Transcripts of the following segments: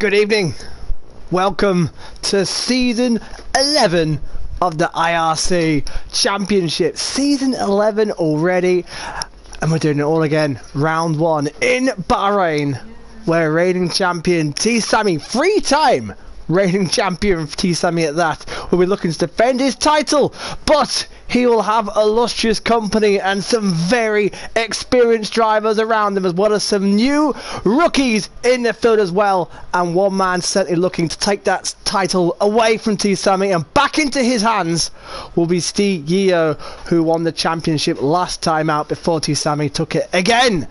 Good evening. Welcome to season 11 of the IRC Championship. Season 11 already, and we're doing it all again. Round 1 in Bahrain, where reigning champion T Sammy, 3-time reigning champion T Sammy at that, will be looking to defend his title, but he will have illustrious company and some very experienced drivers around him, as well as some new rookies in the field as well, and one man certainly looking to take that title away from T Sammy and back into his hands will be Steve Yeo, who won the championship last time out before T Sammy took it again.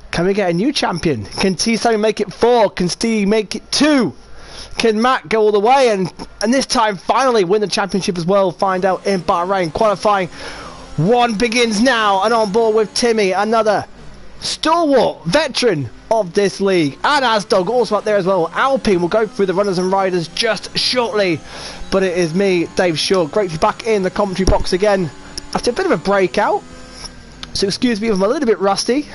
Can we get a new champion? Can T Sammy make it 4? Can Steve make it 2? Can Matt go all the way and this time finally win the championship as well? Find out in Bahrain. Qualifying 1 begins now, and on board with Timmy, another stalwart veteran of this league, and Asdog also up there as well. Alpine will go through the runners and riders just shortly, but it is me, Dave Shaw. Great to be back in the commentary box again after a bit of a breakout, so excuse me if I'm a little bit rusty.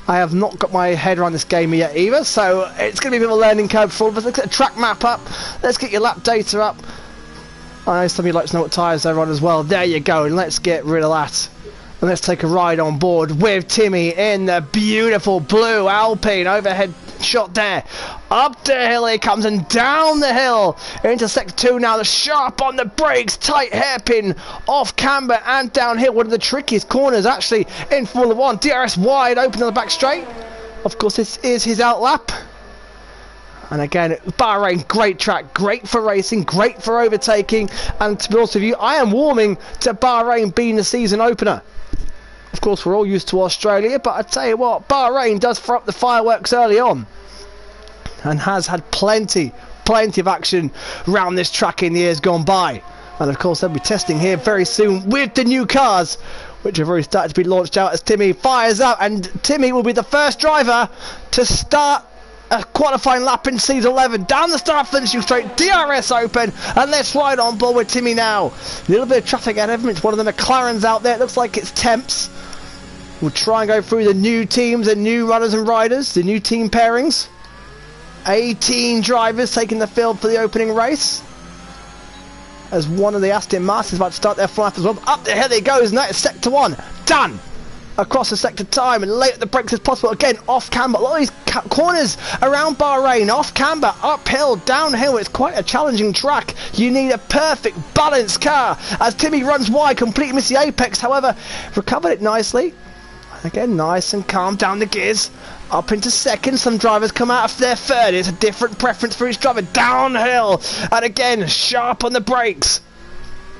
I have not got my head around this game yet either, so it's going to be a bit of a learning curve for all of us. Let's get the track map up. Let's get your lap data up. I know some of you like to know what tyres they're on as well. There you go, and let's get rid of that. And let's take a ride on board with Timmy in the beautiful blue Alpine. Overhead shot there. Up the hill he comes, and down the hill into sector 2 now. The sharp on the brakes, tight hairpin off camber and downhill. One of the trickiest corners actually in Formula 1. DRS wide open on the back straight. Of course, this is his outlap. And again, Bahrain, great track, great for racing, great for overtaking. And to be honest with you, I am warming to Bahrain being the season opener. Of course, we're all used to Australia, but I tell you what, Bahrain does throw up the fireworks early on, and has had plenty of action around this track in the years gone by. And of course, they'll be testing here very soon with the new cars, which have already started to be launched out as Timmy fires up, and Timmy will be the first driver to start a qualifying lap in season 11. Down the start finishing straight, DRS open, and let's ride on board with Timmy now. A little bit of traffic ahead of him. It's one of the McLarens out there. It looks like it's Temps. We'll try and go through the new teams and new runners and riders, the new team pairings. 18 drivers taking the field for the opening race, as one of the Aston Martins about to start their flight as well. Up the hill it goes, and that is sector 1 done. Across the sector time, and late at the brakes as possible. Again, off camber. A lot of these corners around Bahrain, off camber, uphill, downhill. It's quite a challenging track. You need a perfect balanced car, as Timmy runs wide, completely missed the apex. However, recovered it nicely. Again, nice and calm down the gears. Up into second. Some drivers come out of their third. It's a different preference for each driver. Downhill, and again, sharp on the brakes.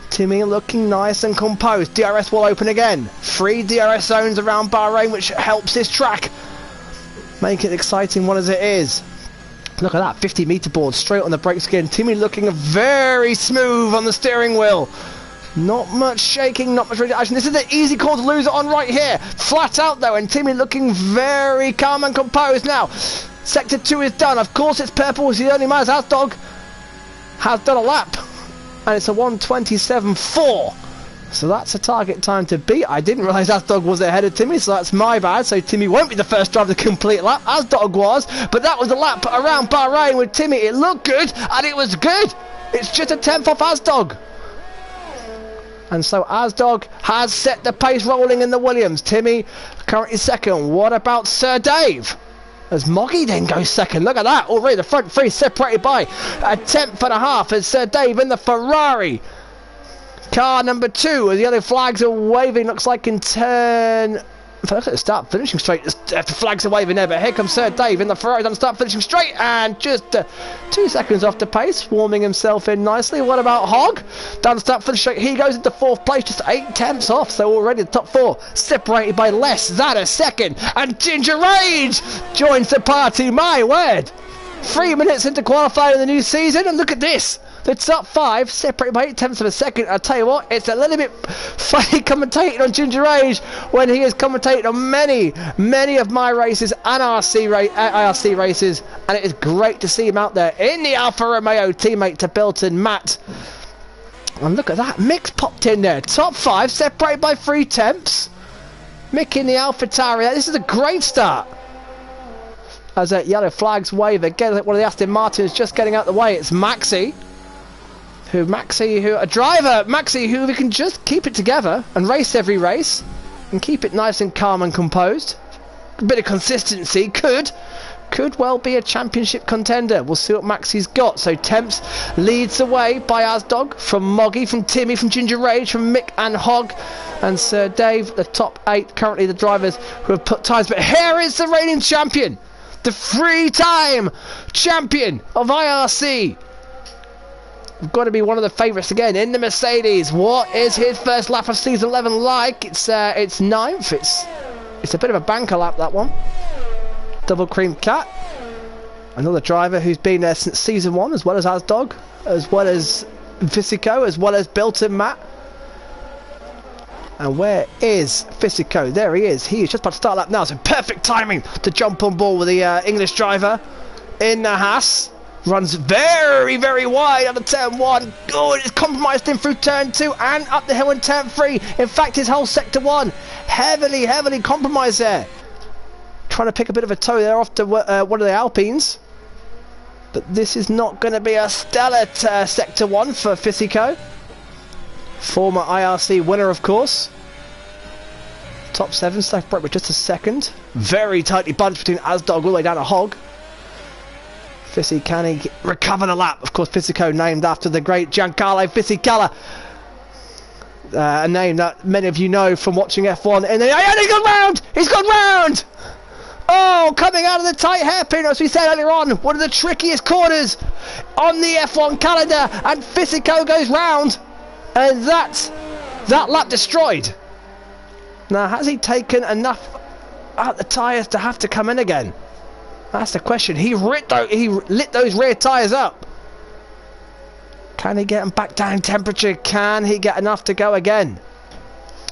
Timmy looking nice and composed. DRS will open again. 3 DRS zones around Bahrain, which helps this track make it an exciting one as it is. Look at that, 50-meter board straight on the brakes again. Timmy looking very smooth on the steering wheel. Not much shaking, not much action. This is the easy call to lose it on right here. Flat out though, and Timmy looking very calm and composed now. Sector 2 is done. Of course it's purple. It's the only man. Asdog has done a lap, and it's a 1:27.4. So that's a target time to beat. I didn't realise Asdog was ahead of Timmy, so that's my bad. So Timmy won't be the first driver to complete a lap. Asdog was, but that was the lap around Bahrain with Timmy. It looked good, and it was good. It's just a 10th off Asdog. And so Asdog has set the pace rolling in the Williams. Timmy currently second. What about Sir Dave? As Moggy then goes second. Look at that. Already the front 3 separated by a 10.5 as Sir Dave in the Ferrari. Car number 2 as the other flags are waving. Looks like in turn... If I look at the start finishing straight, the flags are waving there, but here comes Sir Dave in the Ferrari down the start finishing straight, and just 2 seconds off the pace, warming himself in nicely. What about Hogg? Down the start finishing straight, he goes into 4th place, just 8 tenths off, so already the top 4 separated by less than a second, and Ginger Rage joins the party, my word! 3 minutes into qualifying in the new season, and look at this! The top 5 separated by 8 tenths of a second. I'll tell you what, it's a little bit funny commentating on Ginger Age when he has commentated on many of my races and IRC races, and it is great to see him out there in the Alfa Romeo, teammate to Bilton, Matt. And look at that, Mick's popped in there. Top 5 separated by 3 tenths. Mick in the Alfa Tauri. This is a great start. As yellow flags wave again, one of the Aston Martins just getting out the way. It's Maxi, who a driver, Maxi, who we can just keep it together and race every race and keep it nice and calm and composed. A bit of consistency could well be a championship contender. We'll see what Maxi's got. So Temps leads the way by Asdog, from Moggy, from Timmy, from Ginger Rage, from Mick and Hogg, and Sir Dave, the top 8 currently the drivers who have put times. But here is the reigning champion, the 3-time champion of IRC. We've got to be one of the favourites again in the Mercedes. What is his first lap of season 11 like? It's 9th. It's a bit of a banker lap, that one. Double cream cat. Another driver who's been there since season 1, as well as Asdog, as well as Fisico, as well as Bilton Matt. And where is Fisico? There he is. He is just about to start lap now. So perfect timing to jump on board with the English driver in the Haas. Runs very, very wide out of turn 1. Oh, it's compromised him through turn 2 and up the hill in turn 3. In fact, his whole sector 1 heavily compromised there. Trying to pick a bit of a toe there off to one of the Alpines. But this is not going to be a stellar sector 1 for Fisico. Former IRC winner, of course. Top 7, left break with just a second. Very tightly bunched between Asdog all the way down to Hogg. Fisi, can he recover the lap? Of course, Fisico named after the great Giancarlo Fisichella. A name that many of you know from watching F1. And he's gone round! He's gone round! Oh, coming out of the tight hairpin, as we said earlier on, one of the trickiest corners on the F1 calendar, and Fisico goes round, and that's that lap destroyed. Now, has he taken enough out the tyres to have to come in again? That's the question. He lit those rear tyres up. Can he get them back down temperature? Can he get enough to go again?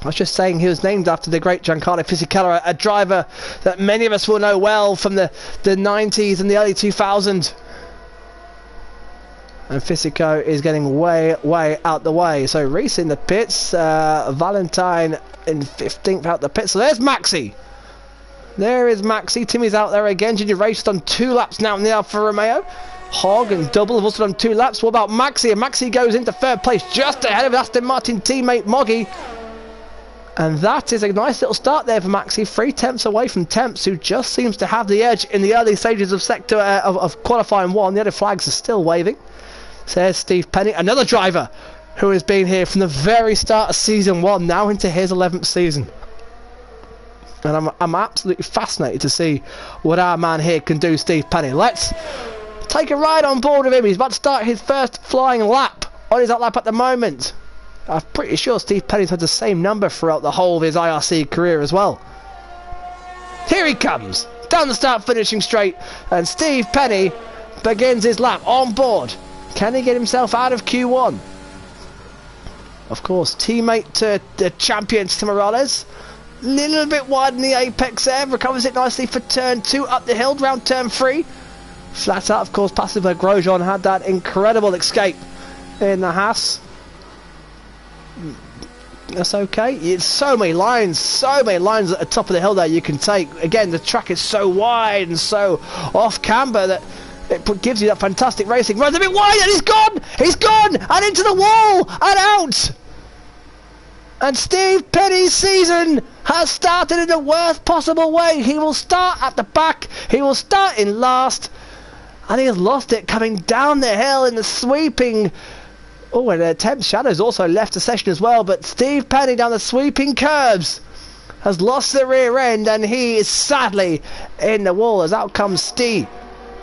I was just saying he was named after the great Giancarlo Fisichella, a driver that many of us will know well from the 90s and the early 2000s. And Fisico is getting way out the way. So Reese in the pits, Valentine in 15th out the pits. So there's Maxi. There is Maxi. Timmy's out there again. Ginger Rage done 2 laps now in the Alfa Romeo. Hogg and Double have also done 2 laps. What about Maxi? And Maxi goes into 3rd place, just ahead of Aston Martin teammate Moggy. And that is a nice little start there for Maxi. 3 tenths away from Temps, who just seems to have the edge in the early stages of sector of qualifying 1. The other flags are still waving. So there's Steve Penny, another driver who has been here from the very start of season 1, now into his 11th season. And I'm absolutely fascinated to see what our man here can do, Steve Penny. Let's take a ride on board with him. He's about to start his first flying lap on his lap at the moment. I'm pretty sure Steve Penny's had the same number throughout the whole of his IRC career as well. Here he comes, down the start finishing straight, and Steve Penny begins his lap on board. Can he get himself out of Q1? Of course, teammate to the champion, Tim Morales. Little bit wide in the apex there, recovers it nicely for turn 2, up the hill, round turn 3. Flat out, of course, passing where Grosjean had that incredible escape in the Haas. That's okay. It's so many lines at the top of the hill there you can take. Again, the track is so wide and so off camber that it gives you that fantastic racing. Runs a bit wide and he's gone and into the wall and out. And Steve Penny's season has started in the worst possible way. He will start at the back, he will start in last, and he has lost it coming down the hill in the sweeping. Oh, and Temps Shadows also left the session as well, but Steve Penny down the sweeping curbs has lost the rear end, and he is sadly in the wall as out comes Steve.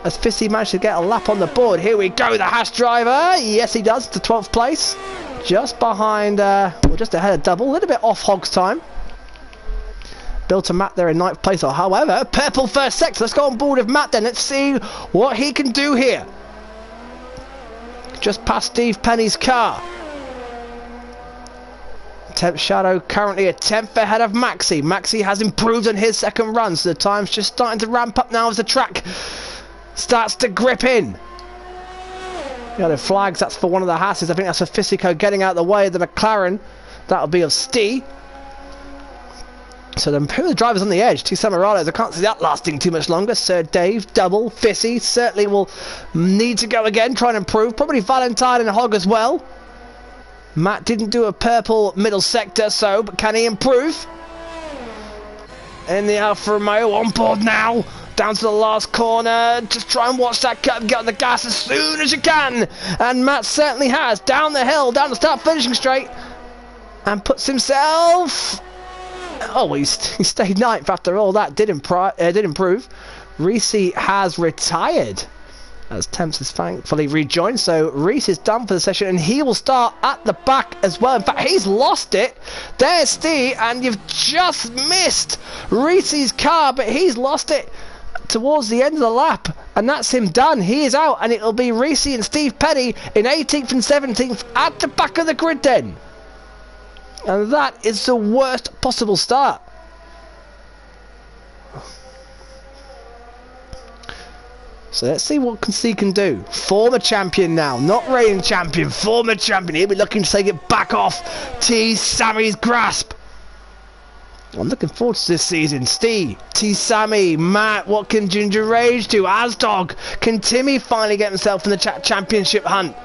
As Fissy managed to get a lap on the board. Here we go, the Haas driver. Yes, he does, to 12th place. Just behind, just ahead of Double, a little bit off Hogg's time. Built a Matt there in 9th place, or however, purple first sector. Let's go on board with Matt then, let's see what he can do here. Just past Steve Penny's car. Temp Shadow currently a 10th ahead of Maxi. Maxi has improved on his second run, so the time's just starting to ramp up now as the track starts to grip in. Yeah, the flags, that's for one of the Hasses. I think that's for Fisico getting out of the way of the McLaren. That'll be of Stee. So who are the drivers on the edge? Two Samurados. I can't see that lasting too much longer. Sir Dave, double, Fissy certainly will need to go again, try and improve. Probably Valentine and Hog as well. Matt didn't do a purple middle sector, but can he improve? In the Alfa Romeo, on board now. Down to the last corner. Just try and watch that cut and get on the gas as soon as you can. And Matt certainly has. Down the hill, down the start, finishing straight. And puts himself... Oh, he stayed ninth after all that. Did improve. Reese has retired as Temps has thankfully rejoined. So Reese is done for the session, and he will start at the back as well. In fact, he's lost it. There's Steve, and you've just missed Reese's car, but he's lost it towards the end of the lap, and that's him done. He is out, and it'll be Reese and Steve Petty in 18th and 17th at the back of the grid then. And that is the worst possible start. So let's see what he can do. Former champion now, not reigning champion, former champion. He'll be looking to take it back off T. Sammy's grasp. I'm looking forward to this season. Steve, T. Sammy, Matt, what can Ginger Rage do? Asdog, can Timmy finally get himself in the championship hunt?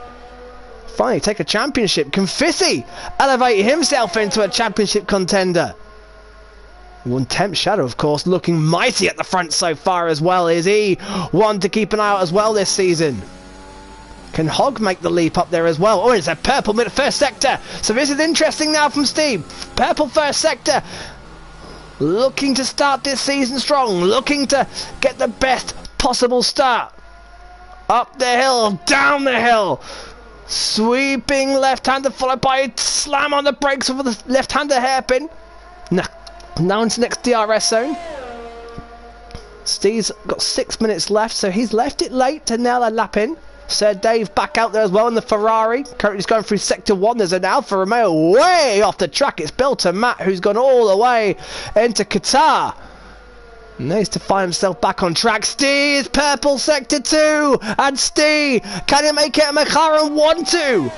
Finally take a championship. Can Fissy elevate himself into a championship contender? One Temp Shadow, of course, looking mighty at the front so far as well. Is he one to keep an eye out as well this season? Can Hog make the leap up there as well? Oh, it's a purple first sector. So this is interesting now from Steve. Purple first sector. Looking to start this season strong. Looking to get the best possible start. Up the hill, down the hill. Sweeping left-hander followed by a slam on the brakes over the left-hander hairpin. Now into the next DRS zone. Steve's got 6 minutes left, so he's left it late to nail a lap in. Sir Dave back out there as well in the Ferrari. Currently just going through sector 1. There's an Alfa Romeo way off the track. It's Bill to Matt, who's gone all the way into Qatar. Needs to find himself back on track. Steve's purple sector 2, and Steve, can he make it a McLaren 1-2?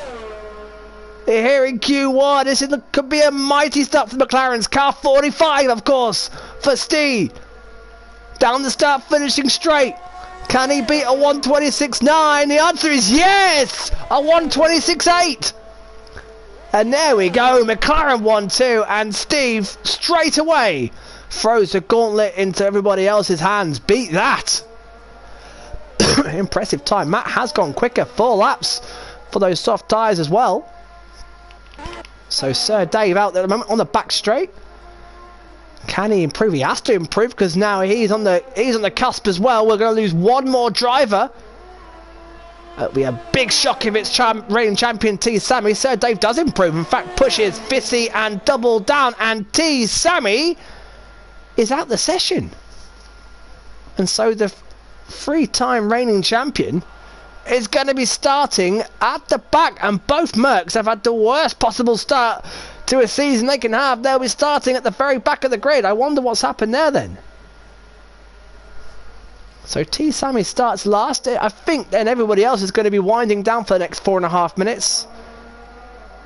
Here in Q1, this could be a mighty start for McLaren's car. 45, of course, for Steve. Down the start, finishing straight. Can he beat a 126.9? The answer is yes, a 126.8. And there we go, McLaren 1-2, and Steve straight away throws the gauntlet into everybody else's hands. Beat that. Impressive time. Matt has gone quicker, 4 laps for those soft tyres as well. So Sir Dave out there at the moment on the back straight. Can he improve? He has to improve because now he's on the cusp as well. We're going to lose one more driver. It'll be a big shock if it's reigning champion T. Sammy. Sir Dave does improve. In fact, pushes Fissy and double down, and T. Sammy is out the session. And so the 3-time reigning champion is going to be starting at the back, and both Mercs have had the worst possible start to a season they can have. They'll be starting at the very back of the grid. I wonder what's happened there then. So T. Sammy starts last. I think then everybody else is going to be winding down for the next 4.5 minutes.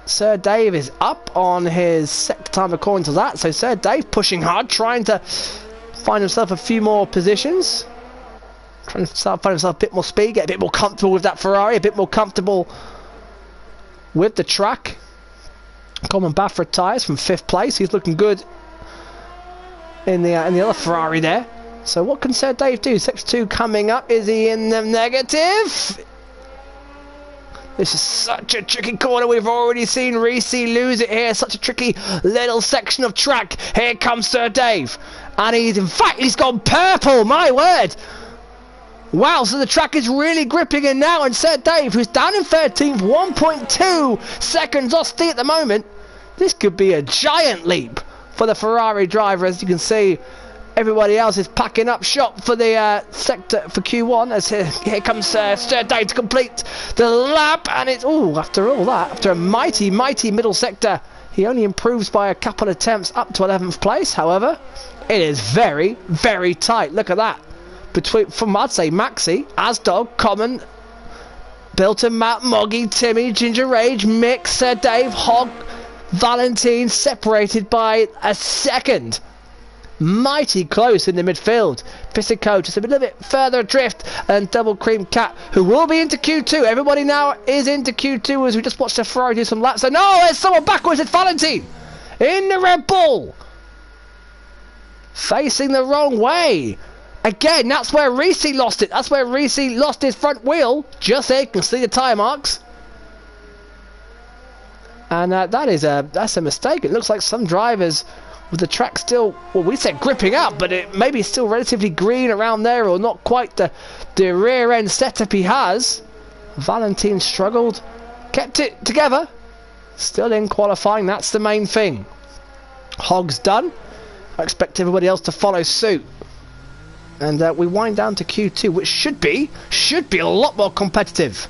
Sir Dave is up on his sector time according to that. So Sir Dave pushing hard, trying to find himself a few more positions. Trying to find himself a bit more speed, get a bit more comfortable with that Ferrari, a bit more comfortable with the track. Common Baffert tyres from 5th place. He's looking good in the other Ferrari there. So what can Sir Dave do? Sector 2 coming up. Is he in the negative? This is such a tricky corner. We've already seen Reese lose it here. Such a tricky little section of track. Here comes Sir Dave. And he's gone purple. My word. Wow, so the track is really gripping in now. And Sir Dave, who's down in 13th, 1.2 seconds off Steve at the moment. This could be a giant leap for the Ferrari driver. As you can see, everybody else is packing up shop for the sector for Q1. As here comes Sir Dave to complete the lap, and it's after all that, after a mighty middle sector, he only improves by a couple of attempts up to 11th place. However, it is very, very tight. Look at that. From I'd say Maxi, Asdog, Common, Bilton, Matt, Moggy, Timmy, Ginger Rage, Mick, Sir Dave, Hog, Valentine, separated by a second. mighty close in the midfield. Physico just a little bit further adrift, and Double Cream Cat, who will be into Q2. Everybody now is into Q2 as we just watched the Ferrari do some laps. And no, there's someone backwards. It's Valentine in the Red Bull, facing the wrong way. Again, that's where Reese lost it. That's where Reese lost his front wheel. Just there, you can see the tyre marks. And that's a mistake. It looks like some drivers with the track still, well, we said gripping up, but it maybe still relatively green around there, or not quite the rear end setup he has. Valentine struggled, kept it together, still in qualifying. That's the main thing. Hog's done. I expect everybody else to follow suit. And we wind down to Q2, which should be a lot more competitive,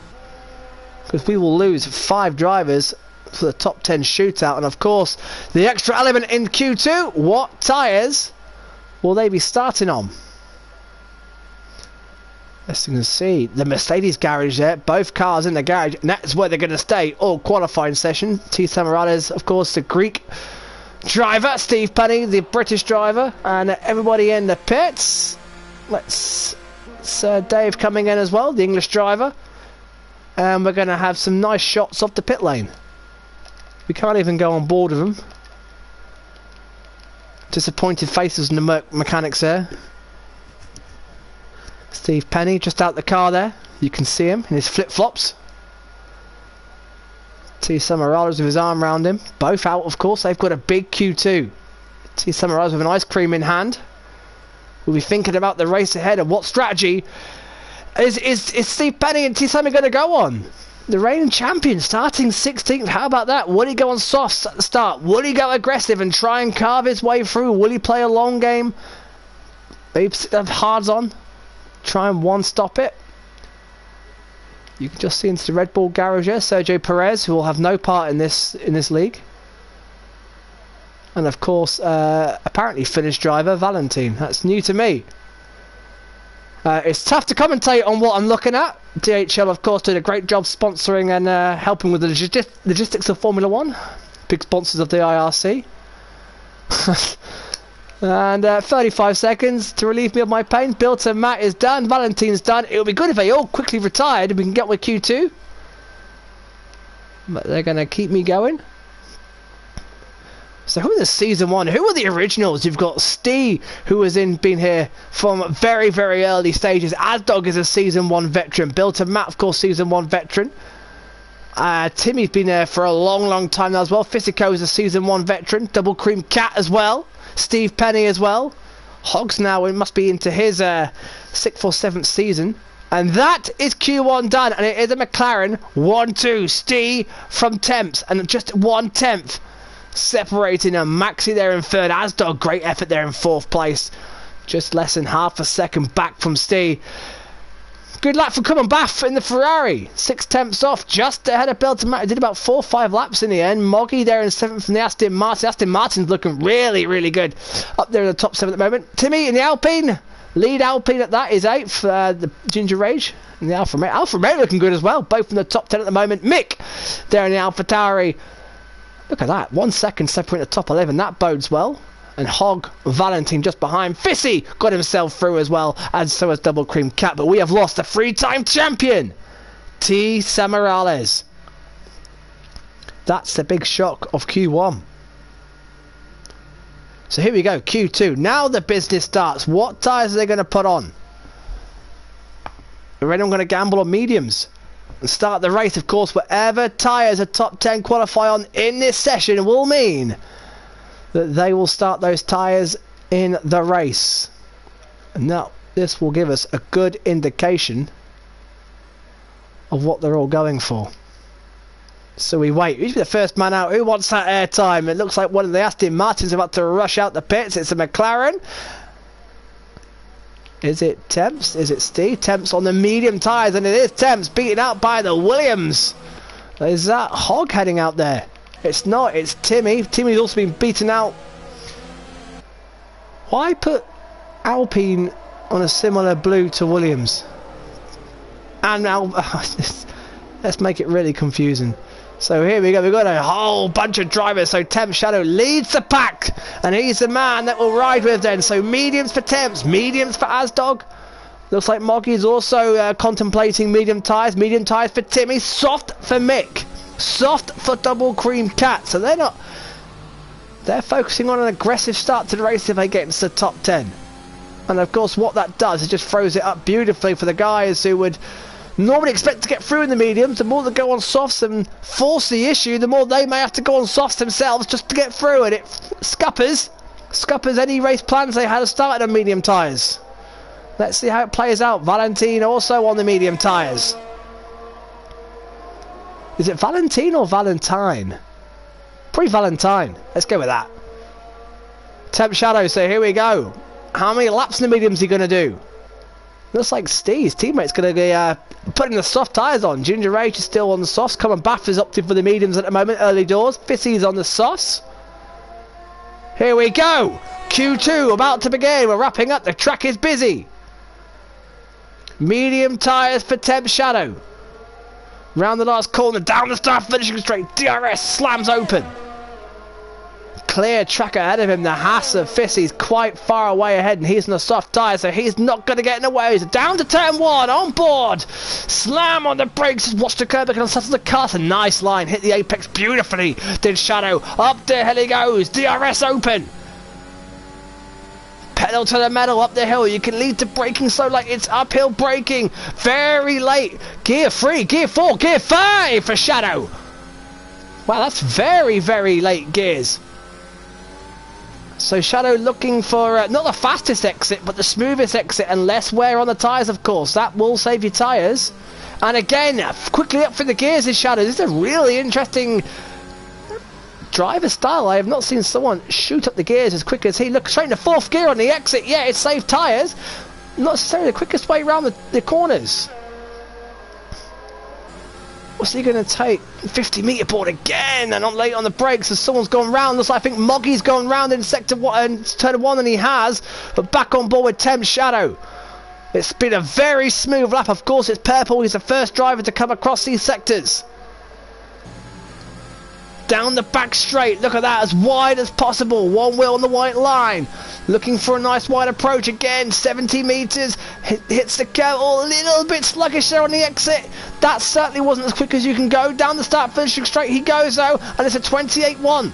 because we will lose 5 drivers for the top 10 shootout. And of course, the extra element in Q2, what tyres will they be starting on? As you can see, the Mercedes garage there, both cars in the garage, and that's where they're going to stay all qualifying session. T. Morales, of course, the Greek driver, Steve Penny, the British driver, and everybody in the pits. Let's Dave coming in as well, the English driver, and we're going to have some nice shots off the pit lane. We can't even go on board with them. Disappointed faces in the mechanics there. Steve Penny just out the car there. You can see him in his flip-flops. T. Morales with his arm around him. Both out, of course. They've got a big Q2. T. Morales with an ice cream in hand. We'll be thinking about the race ahead and what strategy is Steve Penny and T. Sammy going to go on. The reigning champion starting 16th. How about that? Will he go on softs at the start? Will he go aggressive and try and carve his way through? Will he play a long game? Maybe have hards on. Try and one-stop it. You can just see into the Red Bull garage here. Sergio Perez, who will have no part in this league. And of course, apparently Finnish driver Valentine. That's new to me. It's tough to commentate on what I'm looking at. DHL, of course, did a great job sponsoring and helping with the logistics of Formula 1. Big sponsors of the IRC. And 35 seconds to relieve me of my pain. Bill to Matt is done. Valentine's done. It would be good if they all quickly retired and we can get with Q2. But they're going to keep me going. So who are the season 1? Who are the originals? You've got Steve, who has been here from very, very early stages. Asdog is a season 1 veteran. Bill to Matt, of course, season 1 veteran. Timmy's been there for a long, long time now as well. Physico is a season 1 veteran. Double Cream Cat as well. Steve Penny as well. Hogs now, it must be into his 6th or 7th season. And that is Q1 done. And it is a McLaren 1-2. Steve from Temps. And just 1/10. Separating a Maxi there in 3rd. Asdog, great effort there in 4th place. Just less than half a second back from Steve. Good luck for coming back in the Ferrari. 6/10 off, just ahead of Beltramato. Did about 4 or 5 laps in the end. Moggy there in 7th from the Aston Martin. Aston Martin's looking really, really good. Up there in the top 7 at the moment. Timmy in the Alpine. Lead Alpine at that is 8th. The Ginger Rage in the Alfa Romeo. Alfa Romeo looking good as well. Both in the top 10 at the moment. Mick there in the AlphaTauri. Look at that. 1 second separating the top 11. That bodes well. And Hog, Valentine just behind. Fissy got himself through as well. And so has Double Cream Cat. But we have lost the 3-time champion, T. Morales. That's the big shock of Q1. So here we go. Q2. Now the business starts. What tyres are they going to put on? Already I'm going to gamble on mediums. And start the race, of course. Whatever tyres a top 10 qualify on in this session will mean that they will start those tyres in the race. And now this will give us a good indication of what they're all going for. So we wait. Who's the first man out? Who wants that air time? It looks like one of the Aston Martins about to rush out the pits. It's a McLaren. Is it Temps? Is it Steve? Temps on the medium tyres, and it is Temps beaten out by the Williams. Is that Hog heading out there? It's not, it's Timmy. Timmy's also been beaten out. Why put Alpine on a similar blue to Williams? And now, let's make it really confusing. So here we go, we've got a whole bunch of drivers. So Temp Shadow leads the pack, and he's the man that will ride with then. So mediums for Temps, mediums for Asdog. Looks like Moggy's also contemplating medium tyres for Timmy, soft for Mick, soft for Double Cream Cat. So they're focusing on an aggressive start to the race if they get into the top 10. And of course what that does is just throws it up beautifully for the guys who would normally expect to get through in the mediums. The more they go on softs and force the issue, the more they may have to go on softs themselves just to get through. And it scuppers any race plans they had started on medium tyres. Let's see how it plays out. Valentine also on the medium tyres. Is it Valentine or Valentine? Probably Valentine. Let's go with that. Temp Shadow, so here we go. How many laps in the mediums are you going to do? Looks like Steve's teammate's going to be putting the soft tyres on. Ginger Rage is still on the softs. Common Bath is opted for the mediums at the moment. Early doors. Fissy's on the softs. Here we go. Q2 about to begin. We're wrapping up. The track is busy. Medium tyres for Temp Shadow. Round the last corner. Down the start. Finishing straight. DRS slams open. Clear track ahead of him. The Haas of Fissy's quite far away ahead, and he's on a soft tyre, so he's not going to get in the way. He's down to turn 1, on board. Slam on the brakes. Watch the curb, and settle the car. A nice line. Hit the apex beautifully. Did Shadow. Up the hill he goes. DRS open. Pedal to the metal up the hill. You can lead to braking so like it's uphill braking. Very late. Gear 3, Gear 4, Gear 5 for Shadow. Wow, that's very, very late gears. So Shadow looking for not the fastest exit, but the smoothest exit and less wear on the tyres, of course. That will save your tyres. And again, quickly up for the gears is Shadow. This is a really interesting driver style. I have not seen someone shoot up the gears as quick as he. Look, straight into 4th gear on the exit. Yeah, it saved tyres. Not necessarily the quickest way around the corners. What's he going to take? 50 metre board again, and on late on the brakes as someone's gone round. Looks like I think Moggy's gone round in sector 1 and turn 1, and he has. But back on board with Temp Shadow. It's been a very smooth lap. Of course, it's purple. He's the first driver to come across these sectors. Down the back straight. Look at that, as wide as possible. One wheel on the white line. Looking for a nice wide approach again. 70 metres. Hits the curve. Oh, a little bit sluggish there on the exit. That certainly wasn't as quick as you can go. Down the start, finishing straight he goes though. And it's a 28-1.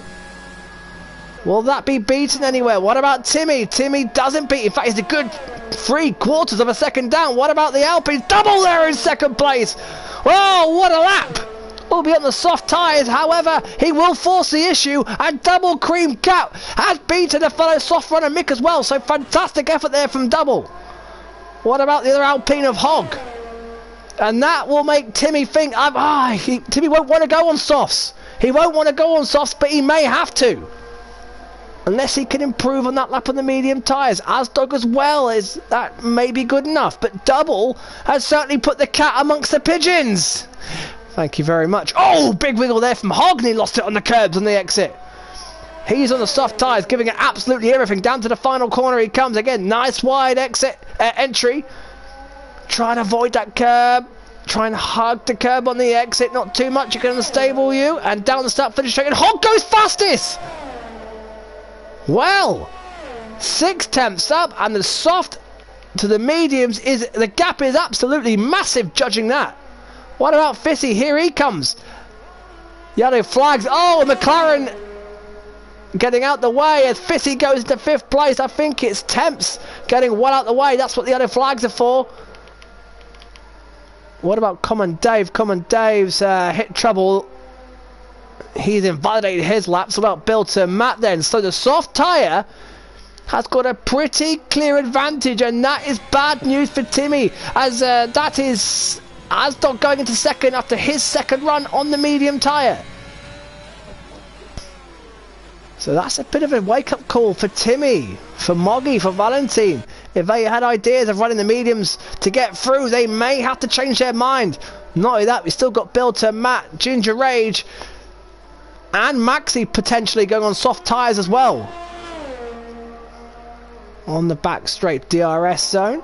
Will that be beaten anywhere? What about Timmy? Timmy doesn't beat. In fact, he's a good 3/4 of a second down. What about the Alpines? Double there in second place. Oh, what a lap. Will be on the soft tyres, however, he will force the issue, and Double Cream Cat has beaten a fellow soft runner Mick as well, so fantastic effort there from Double. What about the other Alpine of Hog? And that will make Timmy think, Timmy won't want to go on softs. He won't want to go on softs, but he may have to. Unless he can improve on that lap on the medium tyres. Asdog as well, that may be good enough, but Double has certainly put the cat amongst the pigeons. Thank you very much. Oh, big wiggle there from Hogney. Lost it on the curbs on the exit. He's on the soft tyres, giving it absolutely everything. Down to the final corner he comes. Again, nice wide exit entry. Trying to avoid that curb. Trying to hug the curb on the exit. Not too much. You can unstable you. And down the start finish straight. And Hog goes fastest. Well, 6 tenths up. And the soft to the mediums, the gap is absolutely massive, judging that. What about Fissy? Here he comes. Yellow flags. Oh, McLaren getting out the way as Fissy goes into 5th place. I think it's Temps getting one out the way. That's what the yellow flags are for. What about Common Dave? Common Dave's hit trouble. He's invalidated his lap. So about Bill to Matt then. So the soft tyre has got a pretty clear advantage, and that is bad news for Timmy, as that is Asdog going into second after his second run on the medium tyre. So that's a bit of a wake-up call for Timmy, for Moggy, for Valentine. If they had ideas of running the mediums to get through, they may have to change their mind. Not only that, we've still got Bill to Matt, Ginger Rage, and Maxi potentially going on soft tyres as well. On the back straight DRS zone.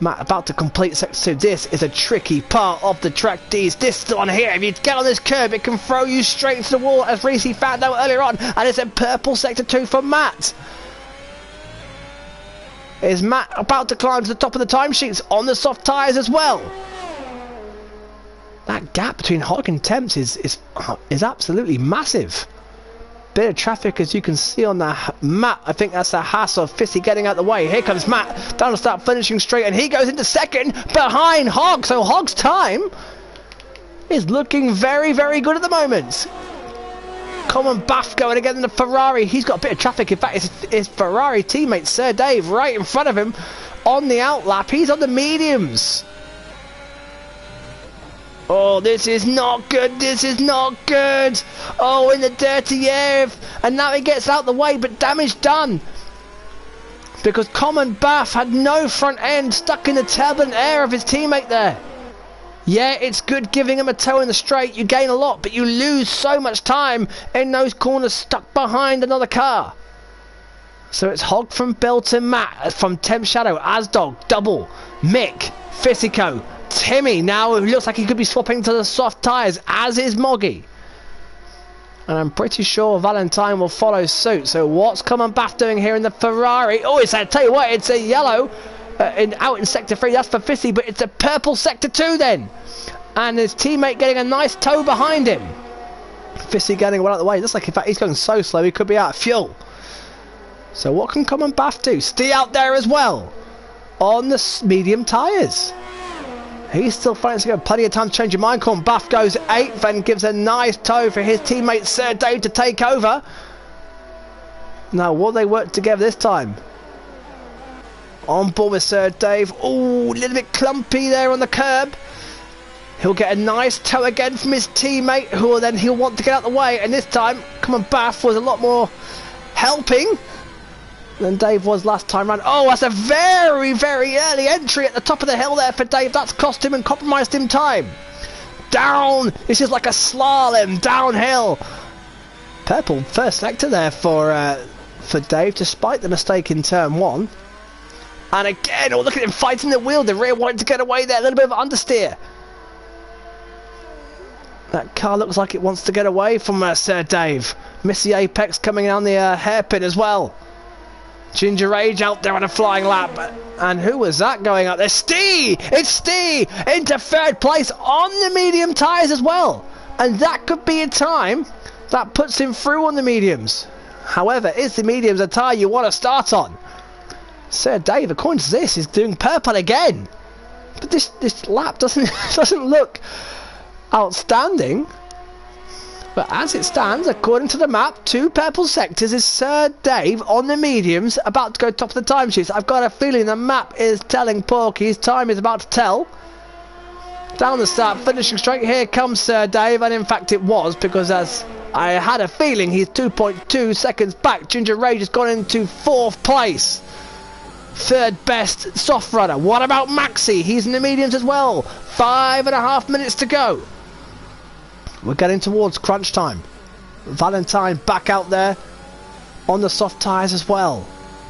Matt about to complete sector 2. This is a tricky part of the track. This one here, if you get on this curb, it can throw you straight into the wall, as Reese found out earlier on. And it's a purple sector 2 for Matt. Is Matt about to climb to the top of the timesheets on the soft tyres as well? That gap between Hog and Temps is absolutely massive. Bit of traffic, as you can see on the map. I think that's a hassle of Fissy getting out the way. Here comes Matt down to start finishing straight, and he goes into second behind Hog. So Hog's time is looking very, very good at the moment. Common Bath going again in the Ferrari. He's got a bit of traffic. In fact, his Ferrari teammate Sir Dave right in front of him on the outlap. He's on the mediums. Oh, this is not good. This is not good. Oh, in the dirty air. And now he gets out the way, but damage done. Because Common Bath had no front end, stuck in the turbulent air of his teammate there. Yeah, it's good giving him a toe in the straight. You gain a lot, but you lose so much time in those corners stuck behind another car. So it's Hog from Belton, Matt from Temp Shadow, Asdog, Double, Mick, Fissico, Timmy now, who looks like he could be swapping to the soft tyres, as is Moggy. And I'm pretty sure Valentine will follow suit. So what's Common Bath doing here in the Ferrari? Oh, I tell you what, it's a yellow. Out in sector 3, that's for Fissy, but it's a purple sector 2 then, and his teammate getting a nice toe behind him. Fissy getting well out of the way. Looks like, in fact, he's going so slow he could be out of fuel. So what can Common Bath do? Stay out there as well on the medium tyres. He's still fighting to go. Plenty of time to change your mind. Common Bath goes 8th and gives a nice toe for his teammate Sir Dave to take over. Now will they work together this time? On board with Sir Dave. Oh, a little bit clumpy there on the curb. He'll get a nice toe again from his teammate, who will then he'll want to get out the way. And this time, Common Bath was a lot more helping than Dave was last time round. Oh, that's a very, very early entry at the top of the hill there for Dave. That's cost him and compromised him time. Down. This is like a slalom downhill. Purple first sector there for Dave, despite the mistake in turn 1. And again, oh, look at him fighting the wheel. The rear wanted to get away there. A little bit of understeer. That car looks like it wants to get away from Sir Dave. Missy Apex coming on the hairpin as well. Ginger Age out there on a flying lap. And who was that going up there? Stee! It's Stee into 3rd place on the medium tyres as well. And that could be a time that puts him through on the mediums. However, is the mediums a tyre you want to start on? Sir Dave, according to this, is doing purple again. But this lap doesn't look outstanding. But as it stands, according to the map, 2 purple sectors is Sir Dave on the mediums, about to go top of the timesheets. I've got a feeling the map is telling Porky his time is about to tell. Down the start, finishing straight. Here comes Sir Dave, and in fact it was, because as I had a feeling he's 2.2 seconds back. Ginger Rage has gone into 4th place. 3rd best soft runner. What about Maxi? He's in the mediums as well. 5.5 minutes to go. We're getting towards crunch time. Valentine back out there on the soft tyres as well.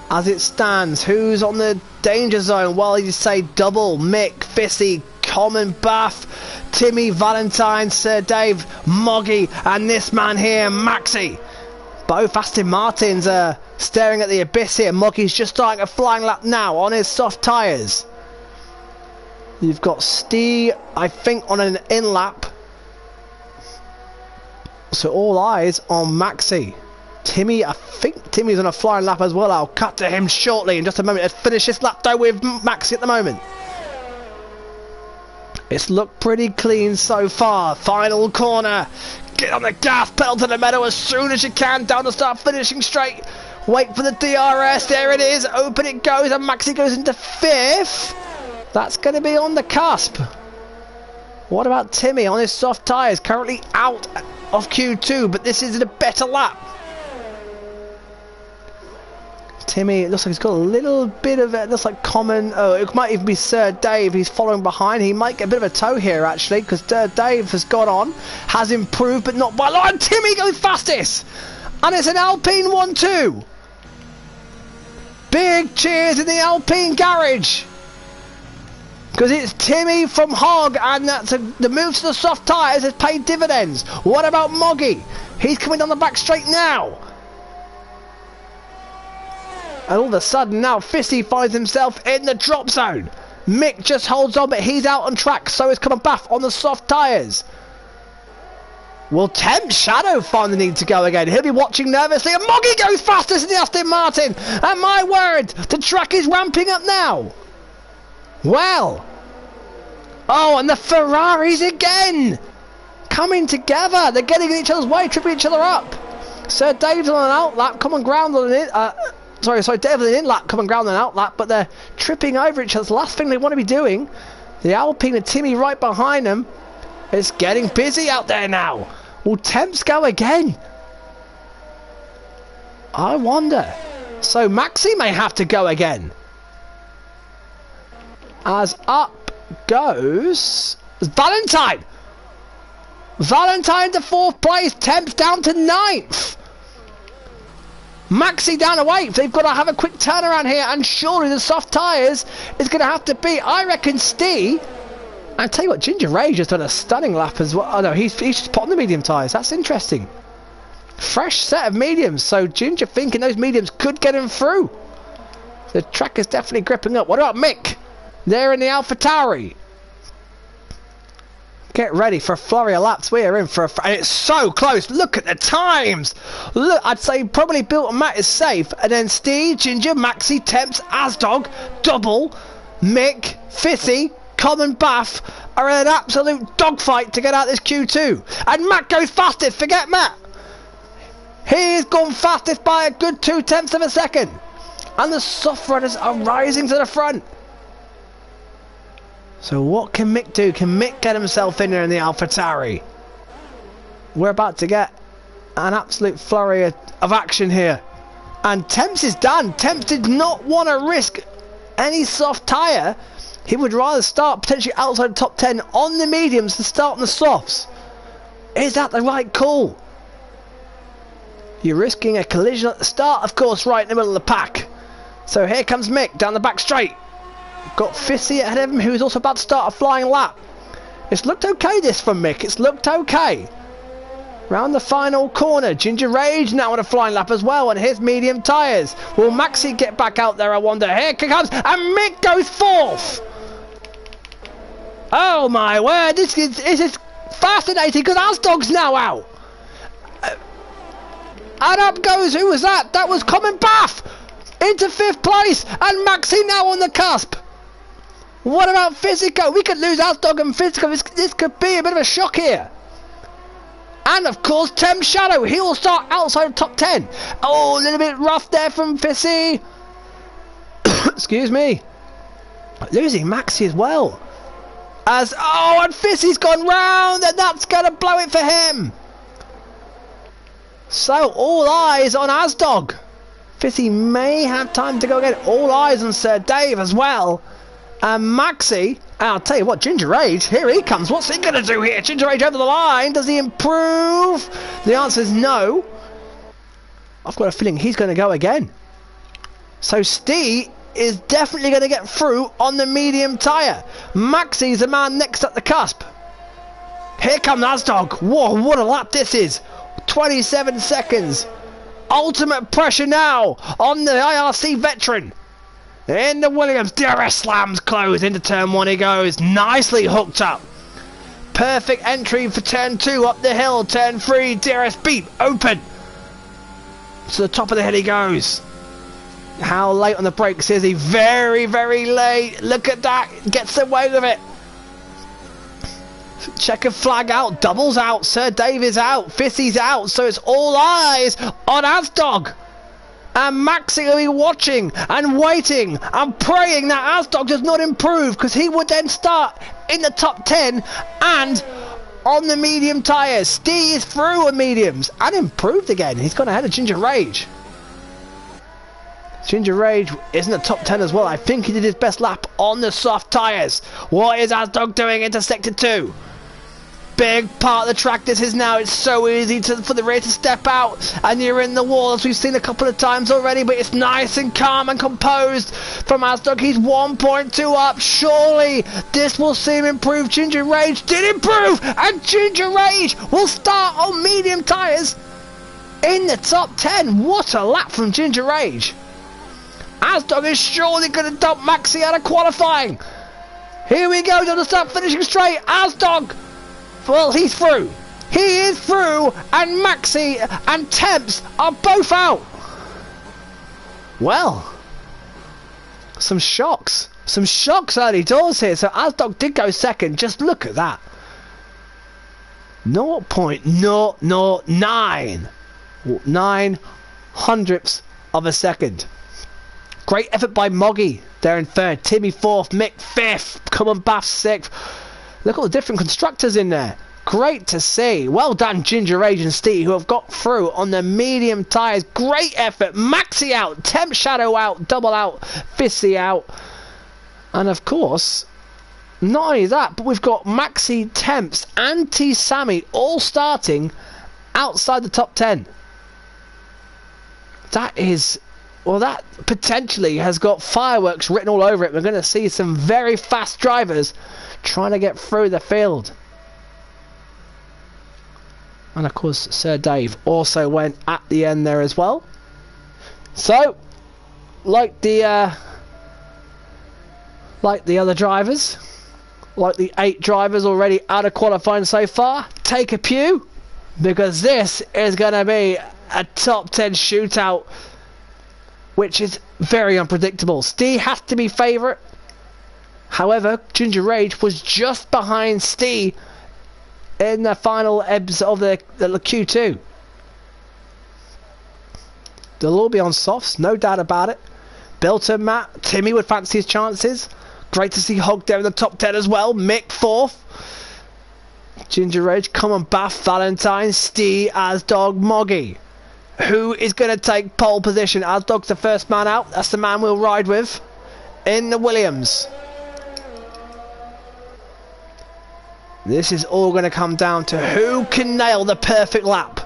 As it stands, who's on the danger zone? Well, you say Double, Mick, Fissy, Common Bath, Timmy, Valentine, Sir Dave, Moggy, and this man here, Maxi. Both Aston Martins are staring at the abyss here. Moggy's just starting a flying lap now on his soft tyres. You've got Stee, I think, on an in lap. So all eyes on Maxi. Timmy, I think Timmy's on a flying lap as well. I'll cut to him shortly in just a moment. Let's finish this lap though with Maxi at the moment. It's looked pretty clean so far. Final corner. Get on the gas pedal to the meadow as soon as you can. Down to start finishing straight. Wait for the DRS. There it is. Open it goes. And Maxi goes into 5th. That's going to be on the cusp. What about Timmy on his soft tyres? Currently out of Q2. But this is a better lap. Timmy, it looks like he's got a little bit of it. Looks like Common. Oh, it might even be Sir Dave. He's following behind. He might get a bit of a toe here, actually, because Sir Dave has gone on, has improved, but not by a lot. And Timmy goes fastest. And it's an Alpine 1-2. Big cheers in the Alpine garage. Because it's Timmy from Hog, and the move to the soft tyres has paid dividends. What about Moggy? He's coming down the back straight now. And all of a sudden now Fissy finds himself in the drop zone. Mick just holds on, but he's out on track. So is coming back on the soft tyres. Will Temp Shadow find the need to go again? He'll be watching nervously, and Moggy goes fastest in the Aston Martin. And my word, the track is ramping up now. Well. Oh, and the Ferraris again. Coming together. They're getting in each other's way, tripping each other up. Sir Dave's on an out lap, common ground on it. Sorry, Dave on an in lap, common ground on an out lap, but they're tripping over each other. The last thing they want to be doing. The Alpine and Timmy right behind them. It's getting busy out there now. Will Temps go again? I wonder. So Maxi may have to go again. As up goes Valentine. Valentine to 4th place. Temps down to 9th. Maxi down to 8th. They've got to have a quick turnaround here, and surely the soft tyres is going to have to be, I reckon, Steve. I tell you what, Ginger Rage has done a stunning lap as well. Oh no, he's just put on the medium tyres. That's interesting. Fresh set of mediums, so Ginger thinking those mediums could get him through. The track is definitely gripping up. What about Mick? They're in the AlphaTauri. Get ready for a flurry of laps. We are in for and it's so close. Look at the times. Look, I'd say probably Built and Matt is safe, and then Steve, Ginger, Maxi, Temps, Asdog, Double, Mick, Fissy, Common Bath are in an absolute dogfight to get out this Q2. And Matt goes fastest. Forget Matt. He's gone fastest by a good 0.2 of a second. And the soft runners are rising to the front. So what can Mick do? Can Mick get himself in there in the AlphaTauri? We're about to get an absolute flurry of action here. And Temps is done. Temps did not want to risk any soft tyre. He would rather start potentially outside the top 10 on the mediums than start on the softs. Is that the right call? You're risking a collision at the start, of course, right in the middle of the pack. So here comes Mick down the back straight. Got Fissy ahead of him, who's also about to start a flying lap. It's looked okay, this from Mick. It's looked okay. Round the final corner, Ginger Rage now on a flying lap as well, and his medium tyres. Will Maxi get back out there, I wonder? Here he comes, and Mick goes 4th. Oh my word, this is fascinating, because Asdog's now out. And up goes, who was that? That was Common Bath into 5th place, and Maxi now on the cusp. What about Physico? We could lose Asdog and Physico. This could be a bit of a shock here. And of course, Tem Shadow. He will start outside of top 10. Oh, a little bit rough there from Fissy. Excuse me. Losing Maxi as well. And Fissy's gone round, and that's going to blow it for him. So, all eyes on Asdog. Fissy may have time to go again. All eyes on Sir Dave as well. And Maxi, I'll tell you what, Ginger Rage, here he comes. What's he going to do here? Ginger Rage over the line. Does he improve? The answer is no. I've got a feeling he's going to go again. So Steve is definitely going to get through on the medium tyre. Maxi's the man next at the cusp. Here comes Asdog. Whoa, what a lap this is. 27 seconds. Ultimate pressure now on the IRC veteran. In the Williams, DRS slams close. Into turn 1 he goes. Nicely hooked up. Perfect entry for turn 2 up the hill. Turn 3, DRS beep, open. To the top of the hill he goes. How late on the brakes is he? Very, very late. Look at that. Gets away with it. Checkered flag out. Doubles out. Sir Dave is out. Fissy's out. So it's all eyes on Asdog. And Maxi will be watching and waiting and praying that Asdog does not improve, because he would then start in the top 10 and on the medium tyres. Steve is through on mediums and improved again. He's gone ahead of Ginger Rage. Ginger Rage is in the top 10 as well. I think he did his best lap on the soft tyres. What is Asdog doing into sector 2? big part of the track this is now. It's so easy for the rear to step out and you're in the wall, as we've seen a couple of times already, but it's nice and calm and composed from Asdog. He's 1.2 up. Surely this will see him improve. Ginger Rage did improve, and Ginger Rage will start on medium tyres in the top 10. What a lap from Ginger Rage. Asdog is surely going to dump Maxi out of qualifying. Here we go, down the start, finishing straight. Asdog, well, he's through. He is through, and Maxi and Temps are both out. Well, some shocks early doors here. So Asdog did go second. Just look at that. 0.009. 9 hundredths of a second. Great effort by Moggy there in third. Timmy fourth. Mick fifth. Cullen Bath sixth. Look at all the different constructors in there. Great to see. Well done, Ginger Rage and Steve, who have got through on the medium tyres. Great effort. Maxi out. Temp Shadow out. Double out. Fissy out. And of course, not only that, but we've got Maxi, Temps and T Sammy all starting outside the top 10. That is, well, that potentially has got fireworks written all over it. We're going to see some very fast drivers trying to get through the field. And of course, Sir Dave also went at the end there as well. So, like the other drivers, like the 8 drivers already out of qualifying so far, take a pew, because this is going to be a top 10 shootout, which is very unpredictable. Steve has to be favourite. However, Ginger Rage was just behind Steve in the final ebbs of the Q2. They'll all be on softs, no doubt about it. Bilton, Matt, Timmy would fancy his chances. Great to see Hog there in the top 10 as well. Mick fourth. Ginger Rage, Common Bath, Valentine, Steve, Asdog, Moggy. Who is going to take pole position? Asdog's the first man out. That's the man we'll ride with in the Williams. This is all going to come down to who can nail the perfect lap.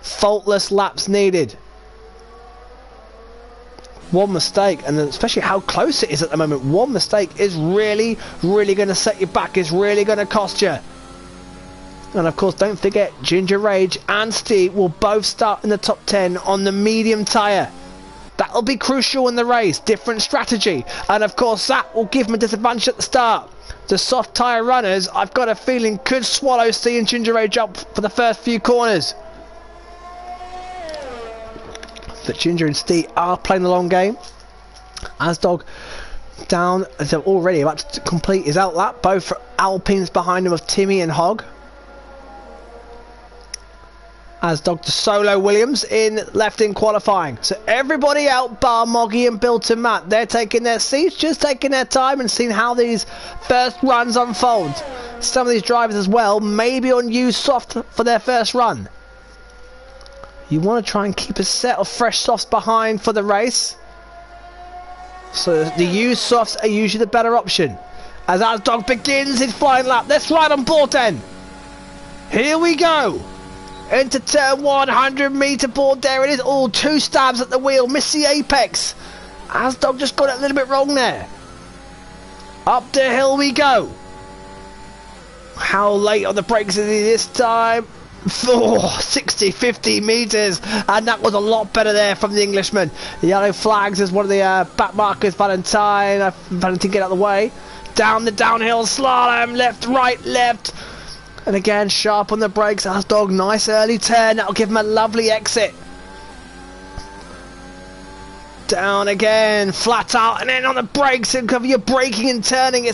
Faultless laps needed. One mistake, and especially how close it is at the moment, one mistake is really, really going to set you back. It's really going to cost you. And of course, don't forget, Ginger Rage and Steve will both start in the top 10 on the medium tyre. That'll be crucial in the race. Different strategy. And of course, that will give them a disadvantage at the start. The soft tyre runners, I've got a feeling, could swallow Steve and Ginger Rage up for the first few corners. But Ginger and Steve are playing the long game. Asdog down, already about to complete his outlap. Both Alpines behind him of Timmy and Hog. Asdog to solo Williams in left in qualifying. So everybody out bar Moggy and Bilton Matt. They're taking their seats, just taking their time and seeing how these first runs unfold. Some of these drivers as well maybe on used soft for their first run. You want to try and keep a set of fresh softs behind for the race. So the used softs are usually the better option. As Asdog begins his flying lap. Let's ride on board then. Here we go. Into turn 100-metre board. There it is. All 2 stabs at the wheel. Miss the apex. Asdog just got it a little bit wrong there. Up the hill we go. How late on the brakes is he this time? 60-50 metres, and that was a lot better there from the Englishman. The yellow flags is one of the back markers. Valentine get out of the way. Down the downhill slalom, left, right, left, and again sharp on the brakes. Asdog, nice early turn, that'll give him a lovely exit. Down again, flat out, and then on the brakes, and cover your braking and turning.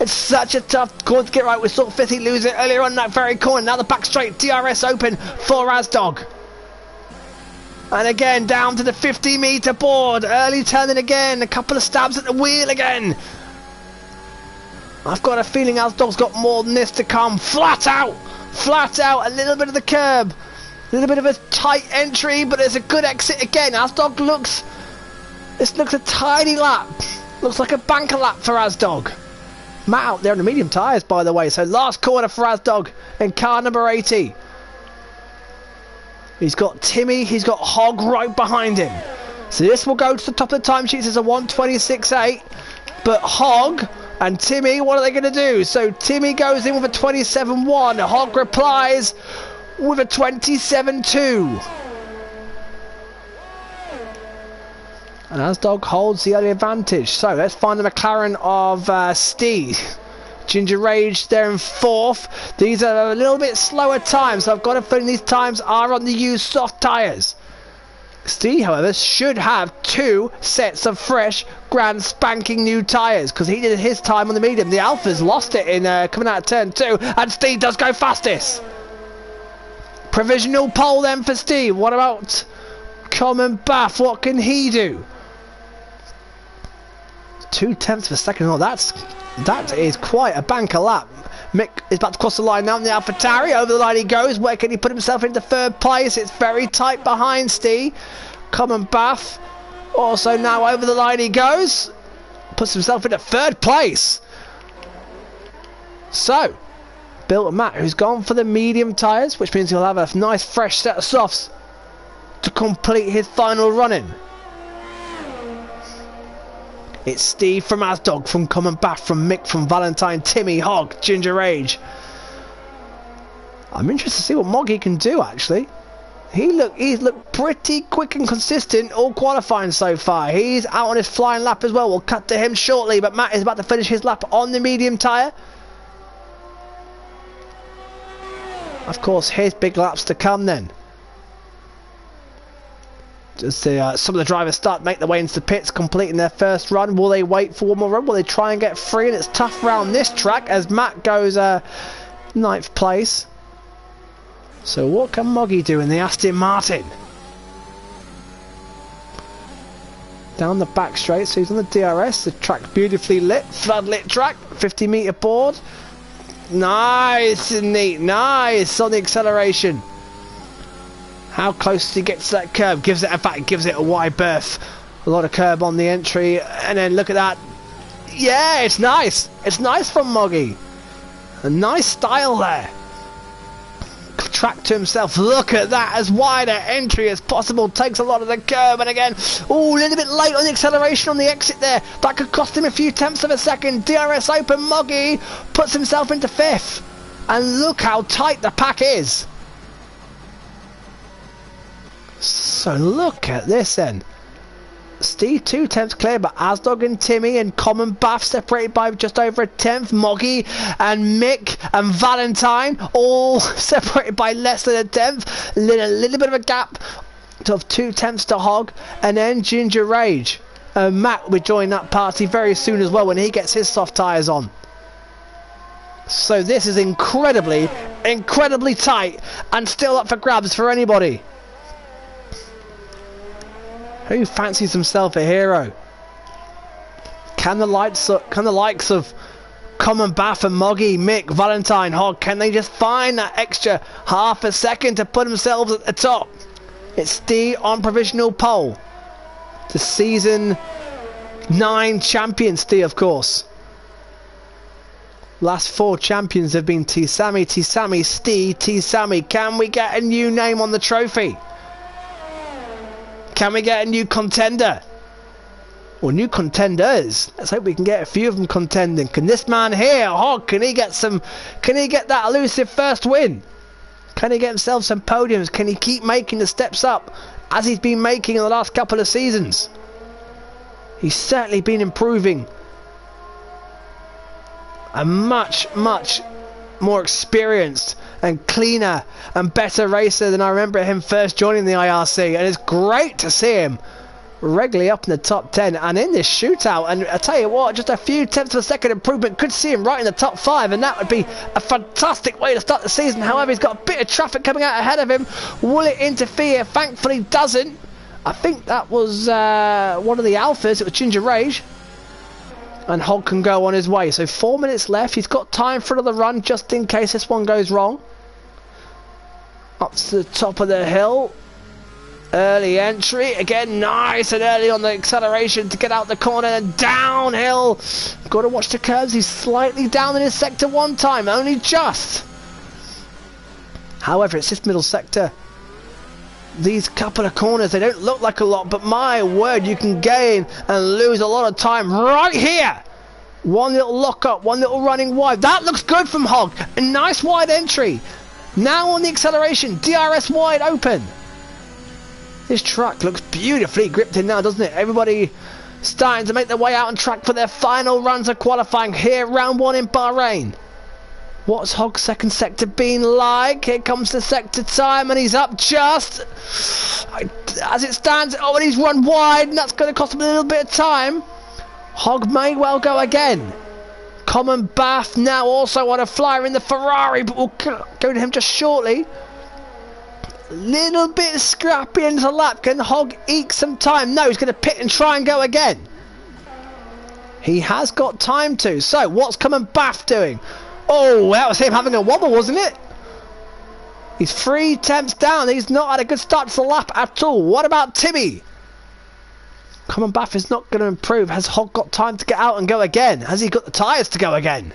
It's such a tough corner to get right. We saw Fithy lose it earlier on that very corner. Now the back straight, DRS open for Asdog. And again, down to the 50-metre board. Early turning again. A couple of stabs at the wheel again. I've got a feeling Asdog's got more than this to come. Flat out. Flat out. A little bit of the curb. A little bit of a tight entry, but there's a good exit again. Asdog looks... This looks a tidy lap. Looks like a banker lap for Asdog. Matt out there on the medium tyres, by the way. So last corner for Asdog in car number 80. He's got Timmy, he's got Hogg right behind him. So this will go to the top of the timesheets as a 1:26.8. But Hogg and Timmy, what are they going to do? So Timmy goes in with a 27.1. Hogg replies with a 27.2. And Asdog holds the early advantage. So let's find the McLaren of Steve. Ginger Rage there in fourth. These are a little bit slower times, so I've got a feeling these times are on the used soft tyres. Steve, however, should have 2 sets of fresh, grand spanking new tyres, because he did his time on the medium. The Alphas lost it in coming out of turn 2, and Steve does go fastest. Provisional pole then for Steve. What about Common Bath? What can he do? 0.2 of a second. Oh, that is quite a banker lap. Mick is about to cross the line now in the AlphaTauri. Over the line he goes. Where can he put himself into third place? It's very tight behind Steve. Common Bath also now over the line he goes. Puts himself into third place. So, Bill Matt, who's gone for the medium tyres, which means he'll have a nice fresh set of softs to complete his final run-in. It's Steve from Asdog, from Common Bath, from Mick, from Valentine, Timmy, Hogg, Ginger Rage. I'm interested to see what Moggy can do, actually. He's looked pretty quick and consistent all qualifying so far. He's out on his flying lap as well. We'll cut to him shortly, but Matt is about to finish his lap on the medium tyre. Of course, his big laps to come then. As some of the drivers make their way into the pits, completing their first run. Will they wait for one more run? Will they try and get free? And it's tough round this track as Matt goes 9th place. So what can Moggy do in the Aston Martin? Down the back straight, so he's on the DRS. The track's beautifully lit, floodlit track, 50-metre board. Nice and neat, nice on the acceleration. How close does he get to that curb? Gives it a wide berth. A lot of curb on the entry, and then look at that. Yeah, it's nice. It's nice from Moggy. A nice style there. Track to himself. Look at that, as wide an entry as possible. Takes a lot of the curb, and again, a little bit late on the acceleration on the exit there. That could cost him a few tenths of a second. DRS open. Moggy puts himself into 5th, and look how tight the pack is. So look at this then. Steve 2 tenths clear, but Asdog and Timmy and Common Bath separated by just over a tenth. Moggy and Mick and Valentine all separated by less than a tenth. A little bit of a gap of 2 tenths to Hogg, and then Ginger Rage. Matt will join that party very soon as well when he gets his soft tyres on. So this is incredibly tight and still up for grabs for anybody. Who fancies himself a hero? Can the likes of Common Bath and Moggy, Mick, Valentine, Hogg, can they just find that extra half a second to put themselves at the top? It's Steve on provisional pole. The season 9 champion, Steve, of course. Last 4 champions have been T-Sammy, Steve, T-Sammy. Can we get a new name on the trophy? Can we get a new contender? Or new contenders? Let's hope we can get a few of them contending. Can this man here, Hogg, can he get that elusive first win? Can he get himself some podiums? Can he keep making the steps up as he's been making in the last couple of seasons? He's certainly been improving. A much more experienced and cleaner and better racer than I remember him first joining the IRC, and it's great to see him regularly up in the top 10 and in this shootout. And I tell you what, just a few tenths of a second improvement could see him right in the top 5, and that would be a fantastic way to start the season. However, he's got a bit of traffic coming out ahead of him. Will it interfere? Thankfully doesn't. I think that was one of the Alphas. It was Ginger Rage. And Hogg can go on his way. So 4 minutes left. He's got time for another run just in case this one goes wrong. Up to the top of the hill. Early entry, again nice and early on the acceleration to get out the corner and downhill. Got to watch the curves, he's slightly down in his sector one time, only just. However, it's this middle sector. These couple of corners, they don't look like a lot, but my word, you can gain and lose a lot of time right here. One little lock up, one little running wide. That looks good from Hogg. A nice wide entry. Now on the acceleration, DRS wide open. This truck looks beautifully gripped in now, doesn't it? Everybody starting to make their way out on track for their final runs of qualifying here, round one in Bahrain. What's Hogg's second sector been like? Here comes the sector time, and he's up just as it stands. Oh, and he's run wide, and that's going to cost him a little bit of time. Hogg may well go again. Common Bath now also on a flyer in the Ferrari, but we'll go to him just shortly. Little bit scrappy into the lap. Can Hogg eke some time? No, he's going to pit and try and go again. He has got time to. So, what's Common Bath doing? Oh, that was him having a wobble, wasn't it? He's 3 attempts down. He's not had a good start to the lap at all. What about Timmy? Common Bath is not going to improve. Has Hogg got time to get out and go again? Has he got the tyres to go again?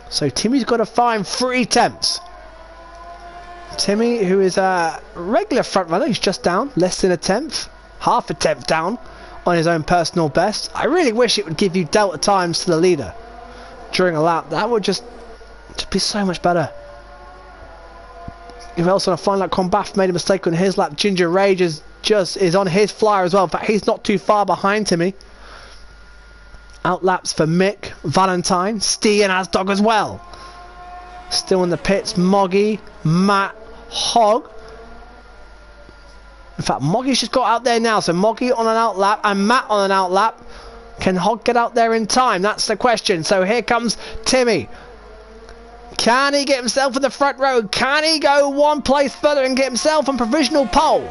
So Timmy's got to find 3 attempts. Timmy, who is a regular front runner, he's just down, less than a tenth, half a tenth down on his own personal best. I really wish it would give you delta times to the leader during a lap. That would just be so much better. If else on a final lap, Combath made a mistake on his lap. Ginger Rage is on his flyer as well. In fact, he's not too far behind Timmy. Outlaps for Mick, Valentine, Stee and Asdog as well. Still in the pits, Moggy, Matt, Hogg. In fact, Moggy's just got out there now. So Moggy on an outlap and Matt on an outlap. Can Hogg get out there in time? That's the question. So here comes Timmy. Can he get himself in the front row? Can he go one place further and get himself on provisional pole?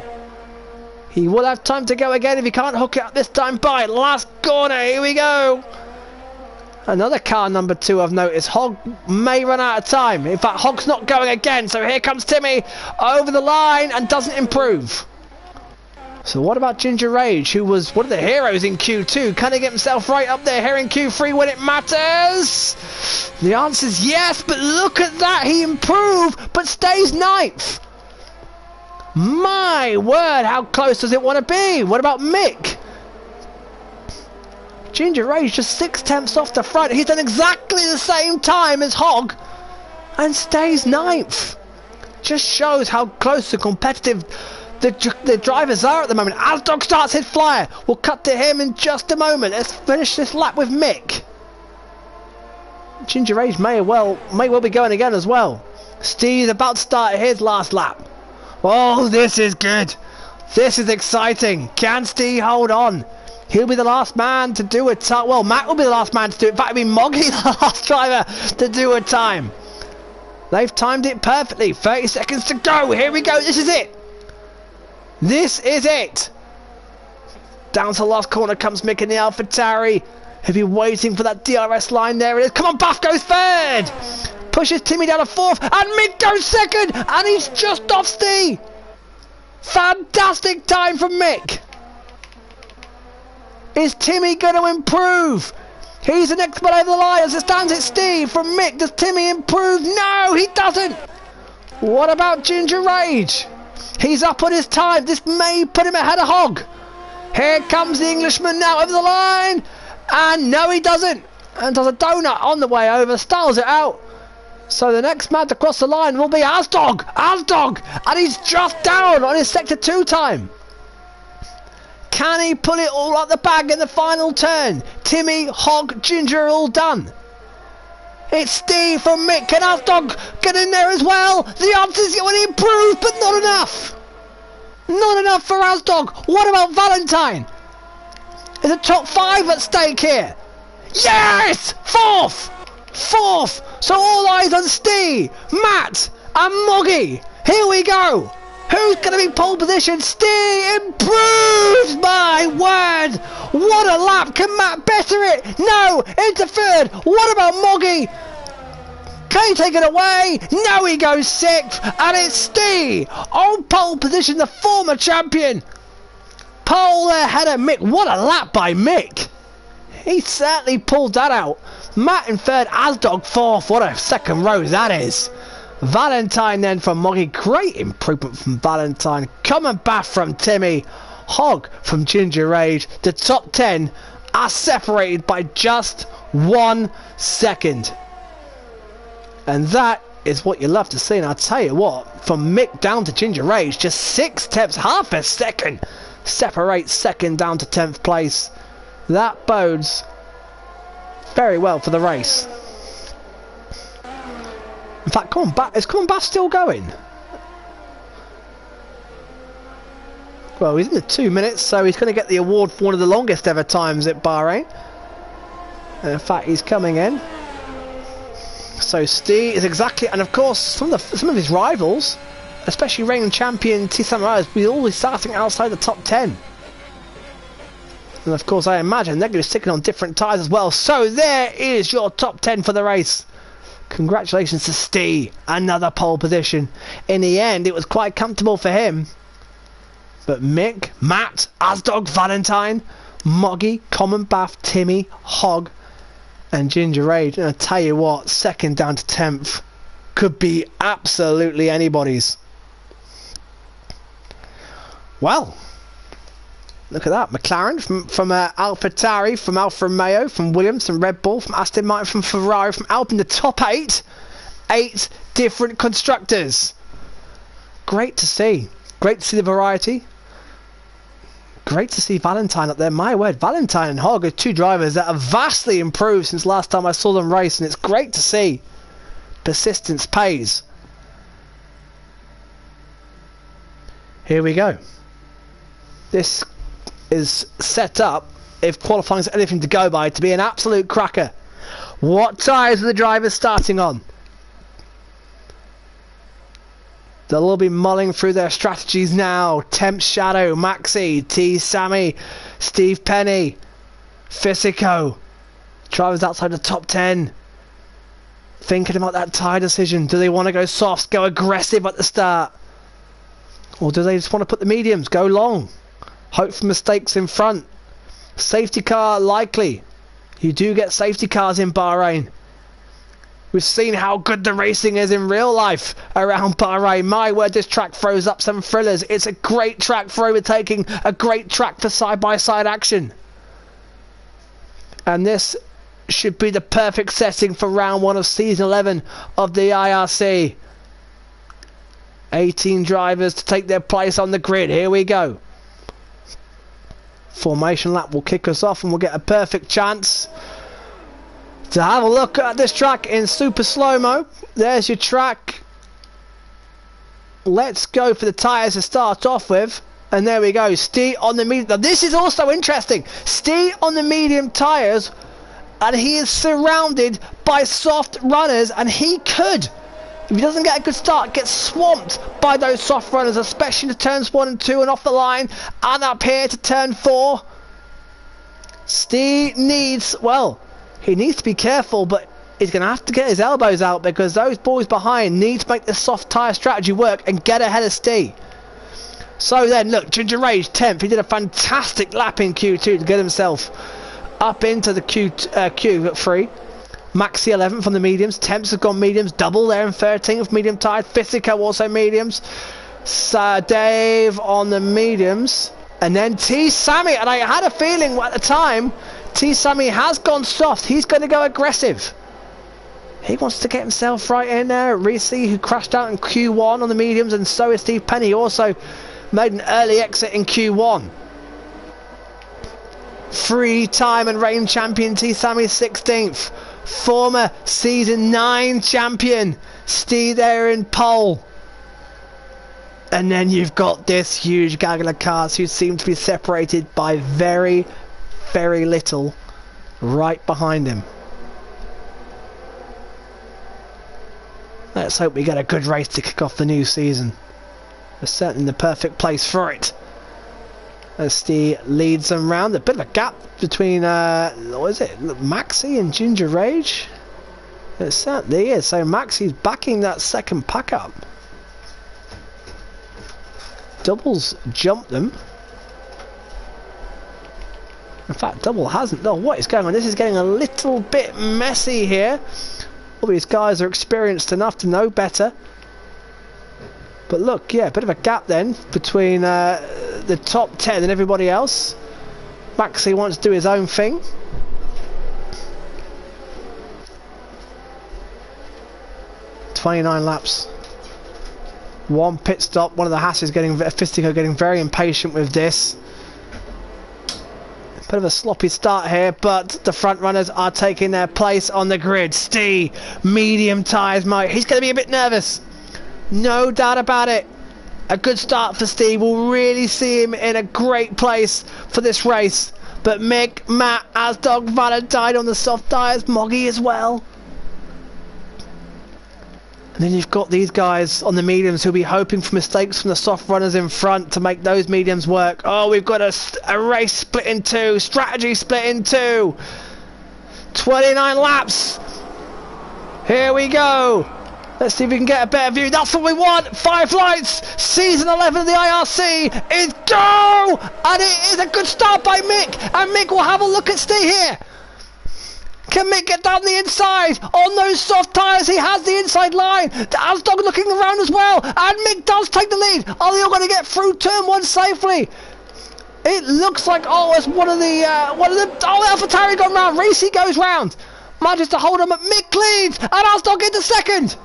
He will have time to go again if he can't hook it up this time by last corner. Here we go. Another car number 2 I've noticed. Hogg may run out of time. In fact, Hogg's not going again. So here comes Timmy over the line and doesn't improve. So what about Ginger Rage, who was one of the heroes in Q2? Can he get himself right up there here in Q3 when it matters? The answer is yes, but look at that. He improved, but stays 9th. My word, how close does it want to be? What about Mick? Ginger Rage just 6 tenths off the front. He's done exactly the same time as Hogg and stays 9th. Just shows how close and competitive the drivers are at the moment. Asdog starts his flyer. We'll cut to him in just a moment. Let's finish this lap with Mick. Ginger Rage may well be going again as well. Steve's about to start his last lap. Oh, this is good. This is exciting. Can Steve hold on? He'll be the last man to do a time. Well, Matt will be the last man to do it. In fact, it'll be Moggy, the last driver, to do a time. They've timed it perfectly. 30 seconds to go. Here we go. This is it. This is it. Down to the last corner comes Mick in the AlphaTauri. He'll be waiting for that DRS line. There it is. Come on, Buff goes 3rd. Pushes Timmy down to 4th. And Mick goes 2nd. And he's just off Steve. Fantastic time from Mick. Is Timmy going to improve? He's the next one over the line. As it stands, it's Steve from Mick. Does Timmy improve? No, he doesn't. What about Ginger Rage? He's up on his time. This may put him ahead of Hogg. Here comes the Englishman now over the line. And no, he doesn't. And does a donut on the way over. Styles it out. So the next man to cross the line will be Asdog. Asdog. And he's just down on his sector 2 time. Can he pull it all out the bag in the final turn? Timmy, Hogg, Ginger are all done. It's Steve from Mick. Can Asdog get in there as well? The answer is going to improve, but not enough. Not enough for Asdog. What about Valentine? Is a top 5 at stake here? Yes! 4th! 4th! So all eyes on Steve, Matt and Moggy. Here we go. Who's going to be pole position? Steve improves! My word! What a lap! Can Matt better it? No! Into 3rd! What about Moggy? Can he take it away? No, he goes 6th, and it's Steve on pole position, the former champion. Pole ahead of Mick. What a lap by Mick. He certainly pulled that out. Matt in 3rd, Asdog 4th. What a second row that is. Valentine then from Moggy. Great improvement from Valentine. Coming back from Timmy. Hogg from Ginger Rage. The top 10 are separated by just 1 second. And that is what you love to see. And I'll tell you what, from Mick down to Ginger Rage, just 6 tenths, half a second, separates second down to 10th place. That bodes very well for the race. In fact, come on, is Come on Bath still going? Well, he's in the 2 minutes, so he's going to get the award for one of the longest ever times at Bahrain. And in fact, he's coming in. So Steve is exactly, and of course, some of his rivals, especially reigning champion T Samurai, will be always starting outside the top 10. And of course, I imagine they're going to be sticking on different tyres as well. So there is your top 10 for the race. Congratulations to Steve, another pole position. In the end, it was quite comfortable for him. But Mick, Matt, Asdog, Valentine, Moggy, Common Bath, Timmy, Hogg, and Ginger Rage. And I tell you what, second down to 10th could be absolutely anybody's. Well, look at that. McLaren from AlphaTauri, from Alfa Romeo, from Williams, from Red Bull, from Aston Martin, from Ferrari, from Alpine. The top 8. 8 different constructors. Great to see. Great to see the variety. Great to see Valentine up there. My word, Valentine and Hogg are 2 drivers that have vastly improved since last time I saw them race, and it's great to see. Persistence pays. Here we go. This is set up, if qualifying is anything to go by, to be an absolute cracker. What tyres are the drivers starting on? They'll all be mulling through their strategies now. Temp Shadow, Maxi, T Sammy, Steve Penny, Fisico. Drivers outside the top 10. Thinking about that tyre decision. Do they want to go soft, go aggressive at the start? Or do they just want to put the mediums, go long? Hope for mistakes in front. Safety car likely. You do get safety cars in Bahrain. We've seen how good the racing is in real life around Bahrain. My word, this track throws up some thrillers. It's a great track for overtaking, a great track for side-by-side action. And this should be the perfect setting for round 1 of season 11 of the IRC. 18 drivers to take their place on the grid. Here we go. Formation lap will kick us off and we'll get a perfect chance to have a look at this track in super slow-mo. There's your track. Let's go for the tyres to start off with. And there we go. Steve on the medium. Now this is also interesting. Steve on the medium tyres. And he is surrounded by soft runners. And he could, if he doesn't get a good start, get swamped by those soft runners. Especially to turns 1 and 2 and off the line. And up here to turn 4. Steve needs, well, he needs to be careful, but he's going to have to get his elbows out because those boys behind need to make this soft tyre strategy work and get ahead of Steve. So then, look, Ginger Rage 10th. He did a fantastic lap in Q2 to get himself up into the Q3. Maxi 11th on the mediums. Temps have gone mediums. Double there in 13th, medium tyre. Fisico also mediums. Dave on the mediums. And then T Sammy. And I had a feeling at the time T Sammy has gone soft. He's going to go aggressive. He wants to get himself right in there. Reese, who crashed out in Q1 on the mediums, and so is Steve Penny. Also made an early exit in Q1. 3-time and reigning champion T Sammy 16th. Former season 9 champion Steve there in pole. And then you've got this huge gaggle of cars who seem to be separated by very, very little right behind him. Let's hope we get a good race to kick off the new season. We're certainly in the perfect place for it. As Steve leads them round. A bit of a gap between, what is it, Maxi and Ginger Rage? It certainly is. So Maxi's backing that second pack up. Doubles jumped them. In fact, double hasn't. Oh, what is going on? This is getting a little bit messy here. All these guys are experienced enough to know better. But look, yeah, a bit of a gap then between the top 10 and everybody else. Maxi wants to do his own thing. "29 laps. One pit stop." One of the Hasses Fistico getting very impatient with this. Bit of a sloppy start here, but the front runners are taking their place on the grid. Steve, medium tyres, mate. He's going to be a bit nervous. No doubt about it. A good start for Steve. We'll really see him in a great place for this race. But Mick, Matt, Asdog, Valentine on the soft tyres. Moggy as well. And then you've got these guys on the mediums who'll be hoping for mistakes from the soft runners in front to make those mediums work. Oh, we've got a race split in two. Strategy split in two. 29 laps. Here we go. Let's see if we can get a better view. That's what we want. 5 lights. Season 11 of the IRC is go. And it is a good start by Mick. And Mick will have a look at Steve here. Can Mick get down the inside? On those soft tyres, he has the inside line. The Asdog looking around as well. And Mick does take the lead. Are they all going to get through turn 1 safely? It looks like, it's one of the, AlphaTauri gone round. Reese goes round. Manages to hold him, but Mick leads. And Asdog into second.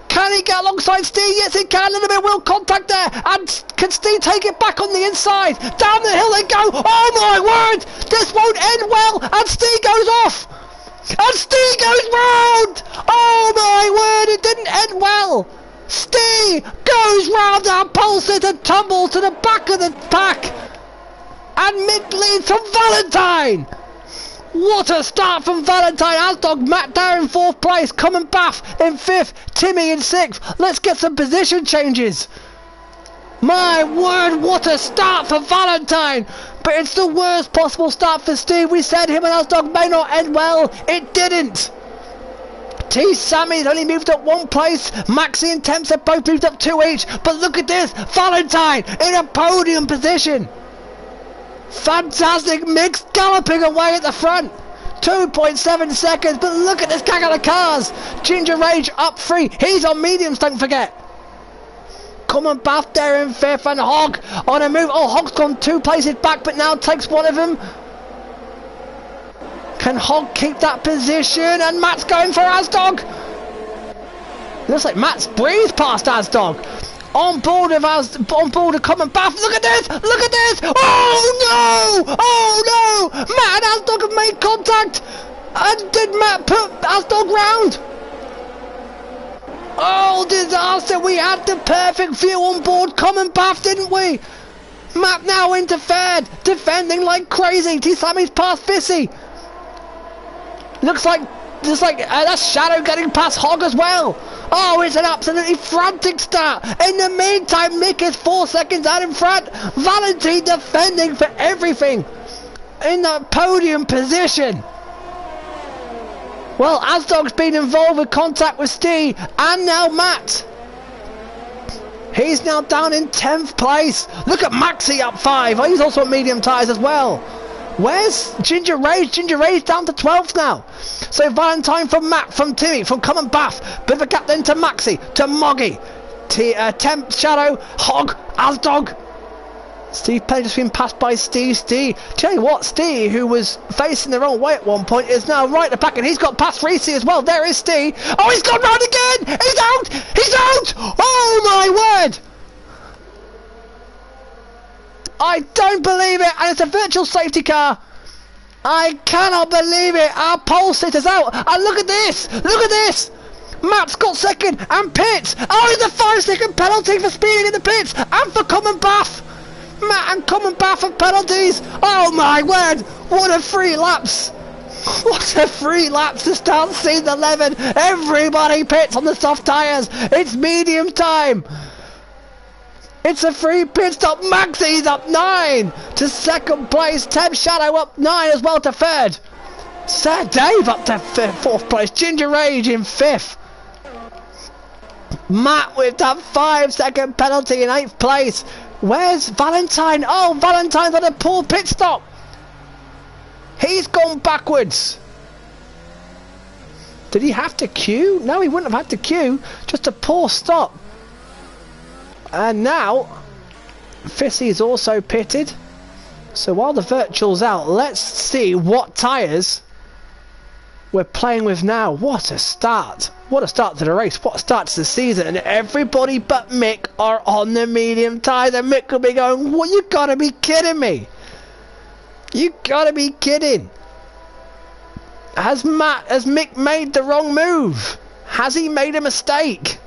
Can he get alongside Steve? Yes, he can. A little bit of wheel contact there. And can Steve take it back on the inside? Down the hill they go. Oh my word! This won't end well. And Steve goes off. And Steve goes round. Oh my word! It didn't end well. Steve goes round our pulses and tumbles to the back of the pack. And Mick leads from Valentine. What a start from Valentine. Asdog, Matt Dower in 4th place. Common Bath in 5th. Timmy in 6th. Let's get some position changes. My word, what a start for Valentine. But it's the worst possible start for Steve. We said him and Asdog may not end well. It didn't. T. Sammy's only moved up 1 place. Maxi and Temps have both moved up 2 each. But look at this. Valentine in a podium position. Fantastic mix, galloping away at the front. 2.7 seconds, but look at this gang of the cars. Ginger Rage up 3. He's on mediums, don't forget. Common Bath there in 5th, and Hog on a move. Oh, Hog's gone 2 places back, but now takes one of them. Can Hog keep that position? And Matt's going for Asdog. Looks like Matt's breezed past Asdog. On board of Common Bath. Look at this! Look at this! Oh no! Oh no! Matt and Asdog have made contact! And did Matt put Asdog round? Oh, disaster! We had the perfect view on board Common Bath, didn't we? Matt now into 3rd, defending like crazy. T. Sammy's past Bissy. Looks like that's Shadow getting past Hog as well. Oh, it's an absolutely frantic start. In the meantime, Mick is 4 seconds out in front. Valentine defending for everything in that podium position. Well, Asdog's been involved with contact with Steve and now Matt. He's now down in 10th place. Look at Maxi up 5. Oh, he's also on medium tyres as well. Where's Ginger Rage? Ginger Rage down to 12th now. So Valentine from Matt, from Timmy, from Common Bath. Bit of a gap then to Maxi, to Moggy, Temp, Shadow, Hog, Asdog. Steve Payne just been passed by Steve. Tell you what, Steve, who was facing the wrong way at one point, is now right at the back, and he's got past Reese as well. There is Steve. Oh, he's gone round again. He's out. He's out. Oh my word. I don't believe it, and it's a virtual safety car. I cannot believe it. Our pole sitter's out, and look at this. Look at this. Matt's got 2nd, and Pitts. Oh, it's a 5-second penalty for speeding in the pits, and for Common Bath. Matt and Common Bath for penalties. Oh my word, what a 3 laps. What a 3 laps to start season 11. Everybody pits on the soft tyres. It's medium time. It's a free pit stop. Maxi's up 9 to 2nd place. Tem Shadow up 9 as well to 3rd. Sir Dave up to fourth place. Ginger Rage in fifth. Matt with that 5-second penalty in 8th place. Where's Valentine? Oh, Valentine's on a poor pit stop. He's gone backwards. Did he have to queue? No, he wouldn't have had to queue. Just a poor stop. And now, Fissy is also pitted. So while the virtual's out, let's see what tyres we're playing with now. What a start. What a start to the race. What a start to the season. And everybody but Mick are on the medium tyres. And Mick will be going, what, you gotta be kidding me. You gotta be kidding. Has Mick made the wrong move? Has he made a mistake?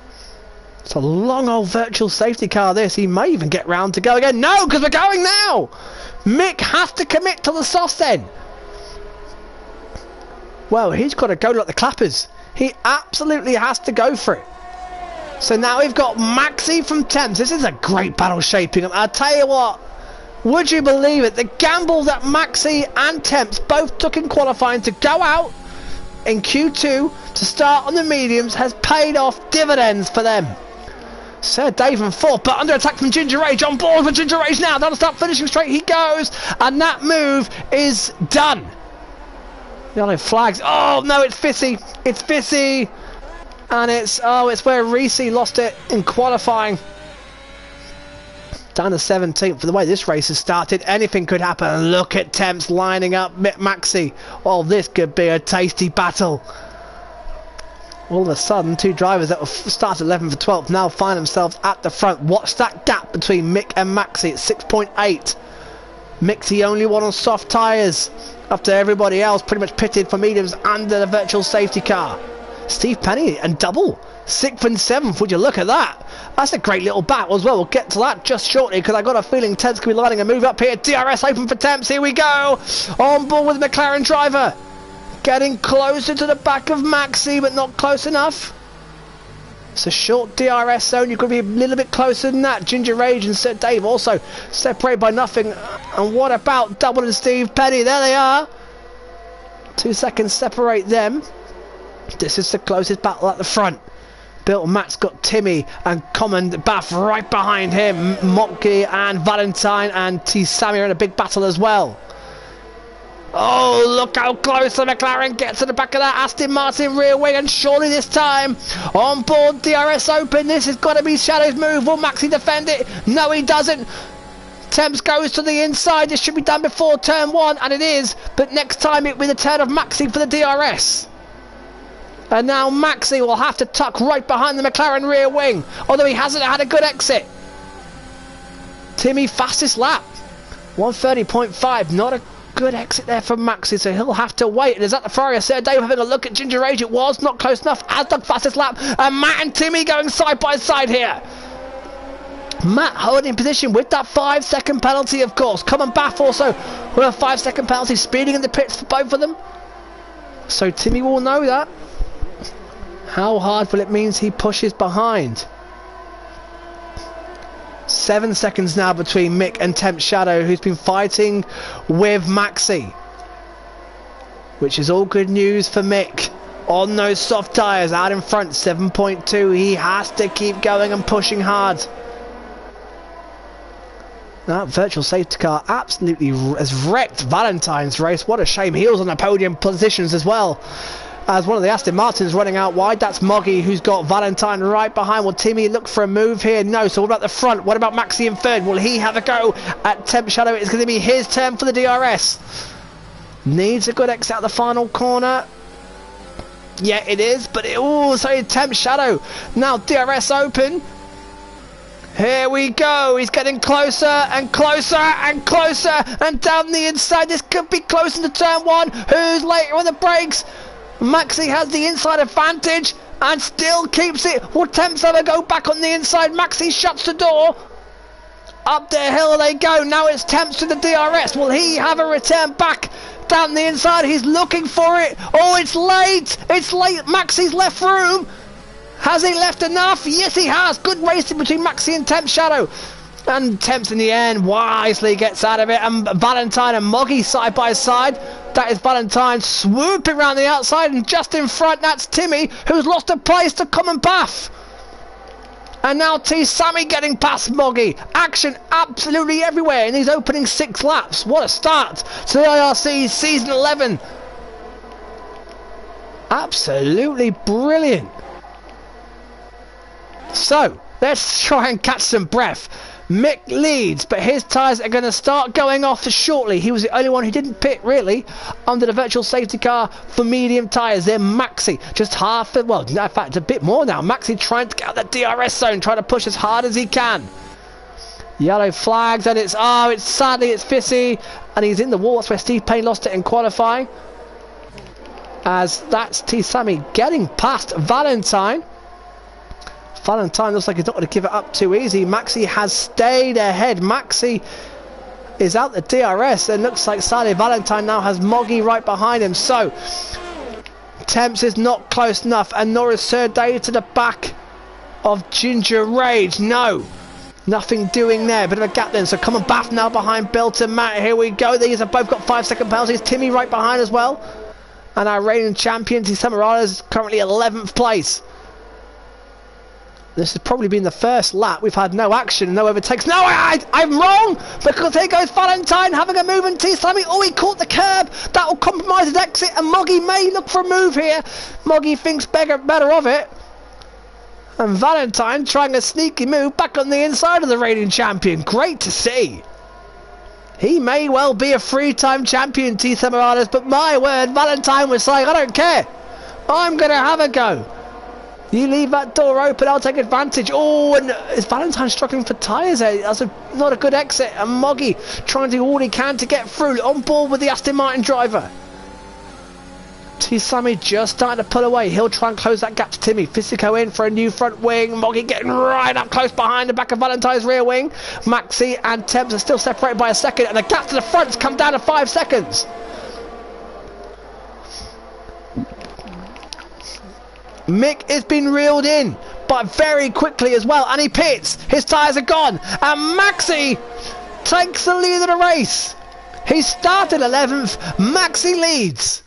It's a long old virtual safety car this. He may even get round to go again. No, because we're going now. Mick has to commit to the softs then. Well, he's got to go like the clappers. He absolutely has to go for it. So now we've got Maxi from Thames. This is a great battle shaping up. I'll tell you what. Would you believe it? The gamble that Maxi and Temps both took in qualifying to go out in Q2 to start on the mediums has paid off dividends for them. Sir Dave in fourth, but under attack from Ginger Rage. On board for Ginger Rage now. That'll start finishing straight. He goes, and that move is done. Yellow flags. Oh no, it's Fissy. It's Fissy, and it's where Reese lost it in qualifying. Down to 17th. For the way this race has started, anything could happen. Look at Temps lining up Maxi. Oh, this could be a tasty battle. All of a sudden, two drivers that will start 11th for 12th now find themselves at the front. Watch that gap between Mick and Maxi. It's 6.8. Mick's the only one on soft tyres after everybody else pretty much pitted for mediums under the virtual safety car. Steve Penny and double 6th and 7th. Would you look at that? That's a great little battle as well. We'll get to that just shortly because I got a feeling Temps could be lining a move up here. DRS open for Temps. Here we go. On board with the McLaren driver. Getting closer to the back of Maxi, but not close enough. It's a short DRS zone. You could be a little bit closer than that. Ginger Rage and Sir Dave also separated by nothing. And what about Double and Steve Penny? There they are. 2 seconds separate them. This is the closest battle at the front. Bill Matt's got Timmy and Common Bath right behind him. Mocky and Valentine and T. Sammy are in a big battle as well. Oh, look how close the McLaren gets to the back of that Aston Martin rear wing, and surely this time on board DRS open. This has got to be Shadow's move. Will Maxi defend it? No, he doesn't. Temps goes to the inside. This should be done before turn 1, and it is, but next time it will be the turn of Maxi for the DRS. And now Maxi will have to tuck right behind the McLaren rear wing, although he hasn't had a good exit. Timmy, fastest lap 1:30.5. Not a good exit there from Maxi, so he'll have to wait. And is that the Ferrari? Sir Dave having a look at Ginger Rage. It was not close enough as the fastest lap, and Matt and Timmy going side by side here. Matt holding position with that 5-second penalty, of course. Common Bath also with a 5-second penalty, speeding in the pits for both of them. So Timmy will know that. How hard will it mean he pushes behind? 7 seconds now between Mick and Temp Shadow, who's been fighting with Maxi, which is all good news for Mick. On those soft tyres, out in front, 7.2. He has to keep going and pushing hard. That virtual safety car absolutely has wrecked Valentine's race. What a shame. He was on the podium positions as well. As one of the Aston Martins running out wide, that's Moggy, who's got Valentine right behind. Will Timmy look for a move here? No. So what about the front? What about Maxi in third? Will he have a go at Temp Shadow? It's going to be his turn for the DRS. Needs a good exit out the final corner. Yeah, it is. But so Temp Shadow. Now DRS open. Here we go. He's getting closer and closer and closer. And down the inside. This could be close into turn 1. Who's later on the brakes? Maxi has the inside advantage and still keeps it. Will Temps ever go back on the inside? Maxi shuts the door. Up the hill they go. Now it's Temps to the DRS. Will he have a return back down the inside? He's looking for it. Oh, it's late. It's late. Maxi's left room. Has he left enough? Yes, he has. Good racing between Maxi and Temp Shadow. And Temps in the end wisely gets out of it, and Valentine and Moggy side by side. That is Valentine swooping around the outside, and just in front that's Timmy, who's lost a place to Common Path. And now T Sammy getting past Moggy. Action absolutely everywhere in these opening 6 laps. What a start to the IRC Season 11. Absolutely brilliant. So, let's try and catch some breath. Mick leads, but his tyres are going to start going off shortly. He was the only one who didn't pit, really, under the virtual safety car for medium tyres. Then Maxi, just half, well, in fact, a bit more now. Maxi trying to get out the DRS zone, trying to push as hard as he can. Yellow flags, and it's sadly, it's Fissy, and he's in the wall. That's where Steve Payne lost it in qualifying. As that's T Sammy getting past Valentine. Valentine looks like he's not going to give it up too easy. Maxi has stayed ahead. Maxi is out the DRS. It looks like sadly Valentine now has Moggy right behind him. So Temps is not close enough, and nor is Sir Dave to the back of Ginger Rage. No, nothing doing there. Bit of a gap then. So Common Bath now behind Bilton Matt. Here we go. These have both got 5-second penalties. Timmy right behind as well. And our reigning champion, T Samarada, is currently 11th place. This has probably been the first lap we've had no action, no overtakes. No, I'm wrong, because here goes Valentine having a move, and T Sammy, oh, he caught the curb. That will compromise his exit, and Moggy may look for a move here. Moggy thinks better of it. And Valentine trying a sneaky move back on the inside of the reigning champion. Great to see. He may well be a 3-time champion, T Samaradas, but my word, Valentine was like, I don't care. I'm going to have a go. You leave that door open, I'll take advantage. Oh, and is Valentine struggling for tyres there? That's not a good exit. And Moggy trying to do all he can to get through, on board with the Aston Martin driver. T Sammy just starting to pull away. He'll try and close that gap to Timmy. Fisico in for a new front wing. Moggy getting right up close behind the back of Valentine's rear wing. Maxi and Temps are still separated by a second, and the gap to the front's come down to 5 seconds. Mick has been reeled in, but very quickly as well, and he pits. His tyres are gone, and Maxi takes the lead of the race. He started 11th. Maxi leads.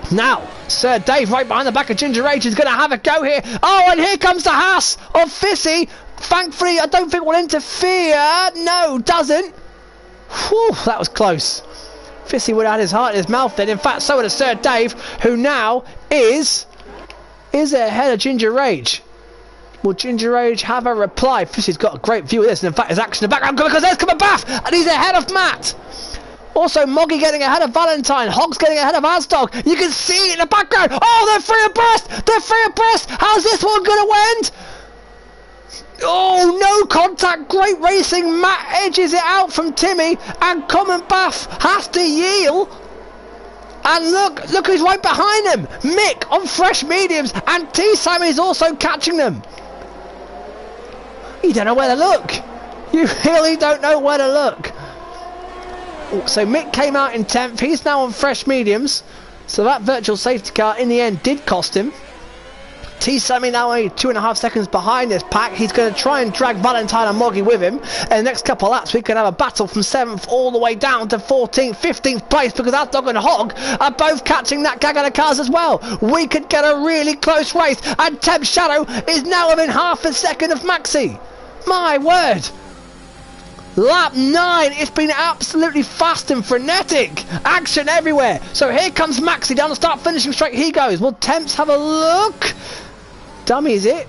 Now, Sir Dave right behind the back of Ginger Rage is going to have a go here. Oh, and here comes the Haas of Fissy. Thankfully, I don't think will interfere. No, doesn't. Whew, that was close. Fissy would have had his heart in his mouth then. In fact, so would Sir Dave, who now is ahead of Ginger Rage. Will Ginger Rage have a reply? Fissy's got a great view of this, and in fact his action in the background, because there's Common Bath, and he's ahead of Matt. Also Moggy getting ahead of Valentine, Hogg's getting ahead of Asdog. You can see it in the background. Oh, they're free abreast! They're free abreast! How's this one going to end? Oh, no contact, great racing. Matt edges it out from Timmy, and Common Bath has to yield. And look who's right behind him. Mick on fresh mediums, and T Sammy is also catching them. You don't know where to look. You really don't know where to look. So Mick came out in 10th. He's now on fresh mediums. So that virtual safety car in the end did cost him. T Sammy now only 2.5 seconds behind this pack. He's going to try and drag Valentine and Moggy with him. In the next couple of laps, we can have a battle from 7th all the way down to 14th, 15th place, because Asdog and Hogg are both catching that gag of the cars as well. We could get a really close race, and Temp Shadow is now within half a second of Maxi. My word. Lap 9, it's been absolutely fast and frenetic. Action everywhere. So here comes Maxi down the start finishing straight. He goes. Will Temps have a look? Dummies it.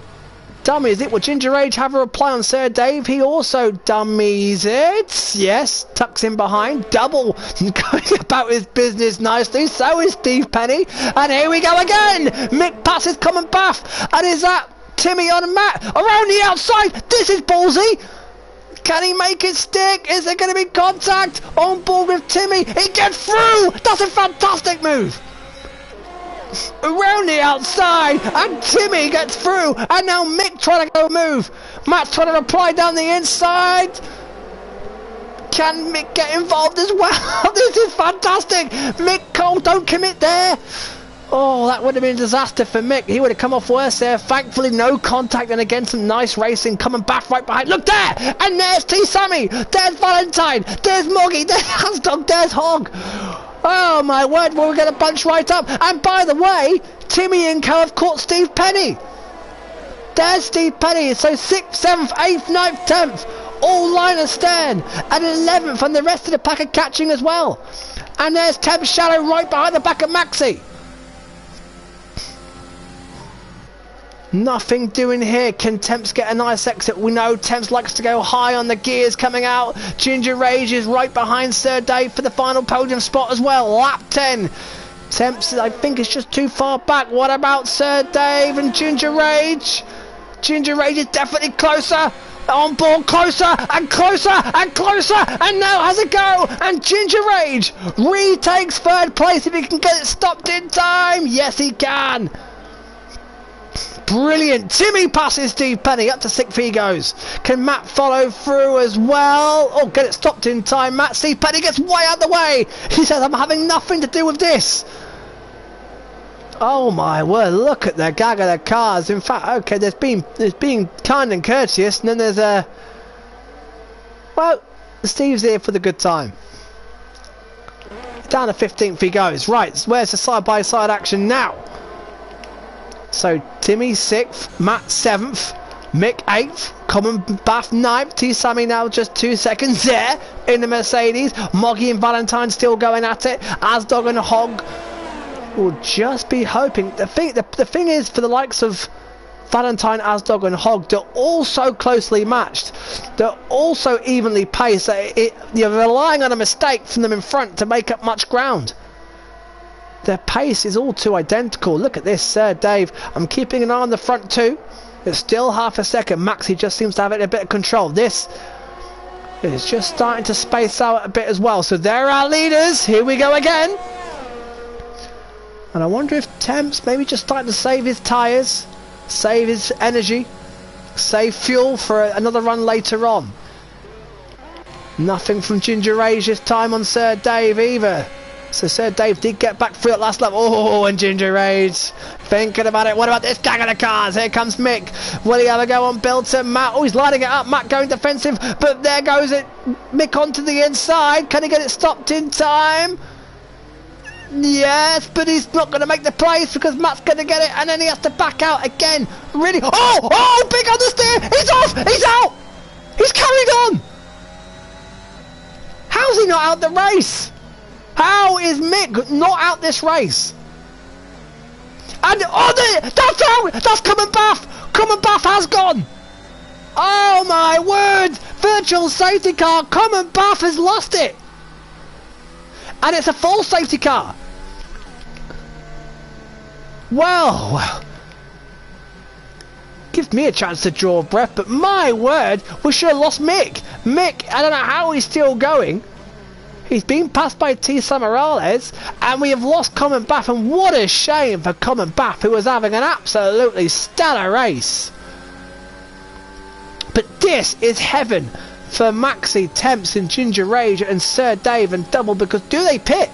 Dummies it. Will Ginger Rage have a reply on Sir Dave? He also dummies it. Yes, tucks in behind. Double going about his business nicely. So is Steve Penny. And here we go again. Mick passes Common Bath. And is that Timmy on Matt? Around the outside. This is ballsy. Can he make it stick? Is there going to be contact? On board with Timmy. He gets through. That's a fantastic move. Around the outside, and Timmy gets through, and now Mick trying to go move. Matt's trying to reply down the inside. Can Mick get involved as well? This is fantastic. Mick Cole, don't commit there. Oh, that would have been a disaster for Mick. He would have come off worse there. Thankfully, no contact, and again, some nice racing. Coming back right behind. Look there! And there's T. Sammy. There's Valentine. There's Moggy. There's Hasdog. There's Hog. Oh, my word. We're going to bunch right up. And by the way, Timmy and Co have caught Steve Penny. There's Steve Penny. So 6th, 7th, 8th, 9th, 10th. All line astern. And 11th. And the rest of the pack are catching as well. And there's Thames Shadow right behind the back of Maxi. Nothing doing here. Can Temps get a nice exit? We know Temps likes to go high on the gears coming out. Ginger Rage is right behind Sir Dave for the final podium spot as well. Lap 10. Temps, I think, is just too far back. What about Sir Dave and Ginger Rage? Ginger Rage is definitely closer. On board, closer and closer and closer, and now has a go, and Ginger Rage retakes 3rd place if he can get it stopped in time. Yes, he can. Brilliant. Timmy passes Steve Penny. Up to 6th he goes. Can Matt follow through as well? Oh, get it stopped in time, Matt. Steve Penny gets way out of the way. He says, I'm having nothing to do with this. Oh my word, look at the gag of the cars. In fact, okay, there's being kind and courteous, and then there's a... Well, Steve's here for the good time. Down to 15th he goes. Right, where's the side-by-side action now? So, Timmy 6th, Matt 7th, Mick 8th, Common Bath 9th, T. Sammy now just 2 seconds there in the Mercedes. Moggy and Valentine still going at it. Asdog and Hog will just be hoping. The thing is, for the likes of Valentine, Asdog and Hog, they're all so closely matched. They're also evenly paced. You're relying on a mistake from them in front to make up much ground. Their pace is all too identical. Look at this, Sir Dave. I'm keeping an eye on the front too. It's still half a second. Maxi just seems to have it in a bit of control. This is just starting to space out a bit as well. So there are our leaders. Here we go again. And I wonder if Temps maybe just starting to save his tyres, save his energy, save fuel for another run later on. Nothing from Ginger Rage this time on Sir Dave either. So Sir Dave did get back through at last lap. Oh, and Ginger Rage thinking about it. What about this gang of the cars? Here comes Mick. Will he have a go on Bilton? Matt, oh, he's lining it up. Matt going defensive, but there goes it. Mick onto the inside. Can he get it stopped in time? Yes, but he's not going to make the place because Matt's going to get it, and then he has to back out again. Really? Oh, big understeer. He's off. He's out. He's carried on. How's he not out the race? How is Mick not out this race? And that's out! That's Common Bath! Common Bath has gone! Oh my word! Virtual safety car! Common Bath has lost it! And it's a full safety car! Well, gives me a chance to draw a breath, but my word, we should have lost Mick! Mick, I don't know how he's still going. He's been passed by T. Samarales, and we have lost Common Bath, and what a shame for Common Bath, who was having an absolutely stellar race. But this is heaven for Maxi, Temps and Ginger Rage and Sir Dave and Double, because do they pit?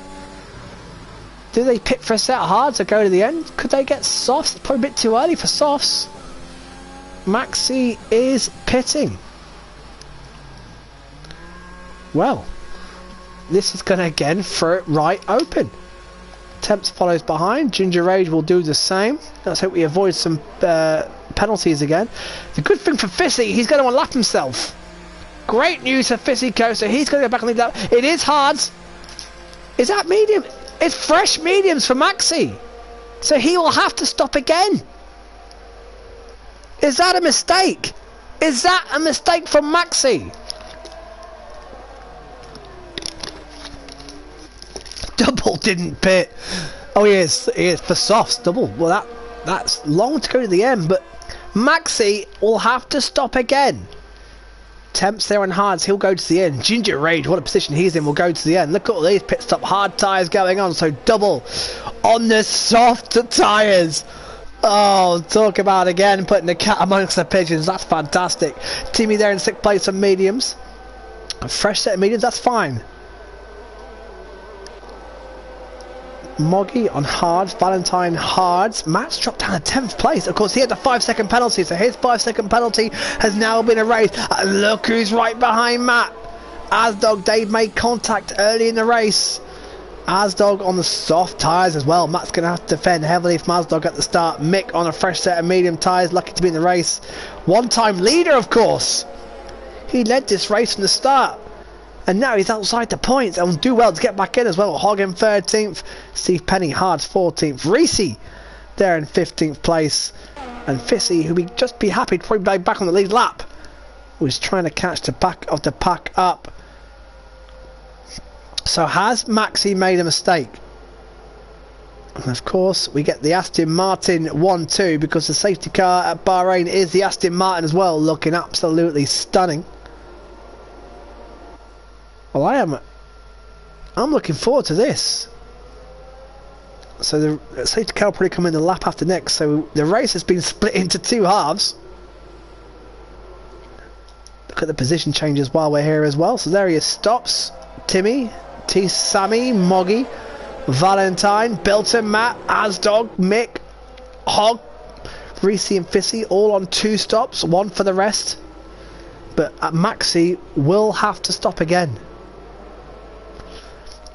Do they pit for a set of hards or go to the end? Could they get softs? It's probably a bit too early for softs. Maxi is pitting. Well, this is going to again throw it right open. Temps follows behind. Ginger Rage will do the same. Let's hope we avoid some penalties again. The good thing for Fissy, he's going to unlap himself. Great news for Fissy Co. So he's going to go back and leave that. It is hards. Is that medium? It's fresh mediums for Maxi. So he will have to stop again. Is that a mistake? Is that a mistake from Maxi? Double didn't pit. Oh, he is for softs. Double. Well, that's long to go to the end, but Maxi will have to stop again. Temps there on hards, he'll go to the end. Ginger Rage, what a position he's in, will go to the end. Look at all these pit stop hard tyres going on. So Double on the soft tyres. Oh, talk about again putting the cat amongst the pigeons. That's fantastic. Timmy there in 6th place on mediums. A fresh set of mediums, that's fine. Moggy on hards, Valentine hards. Matt's dropped down to 10th place. Of course, he had the 5-second penalty, so his 5-second penalty has now been erased. And look who's right behind Matt. Asdog, Dave made contact early in the race. Asdog on the soft tyres as well. Matt's going to have to defend heavily from Asdog at the start. Mick on a fresh set of medium tyres, lucky to be in the race. One-time leader, of course. He led this race from the start. And now he's outside the points and will do well to get back in as well. Hogg in 13th, Steve Penny Hards 14th, Reese there in 15th place, and Fissy, who would just be happy to probably be back on the lead lap, was trying to catch the back of the pack up. So has Maxi made a mistake? And of course we get the Aston Martin 1-2 because the safety car at Bahrain is the Aston Martin as well, looking absolutely stunning. Well, I'm looking forward to this. So the safety car will probably come in the lap after next. So the race has been split into two halves. Look at the position changes while we're here as well. So there he is, stops. Timmy, T. Sammy, Moggy, Valentine, Bilton, Matt, Asdog, Mick, Hogg, Reese and Fissy all on 2 stops, 1 for the rest. But Maxi will have to stop again.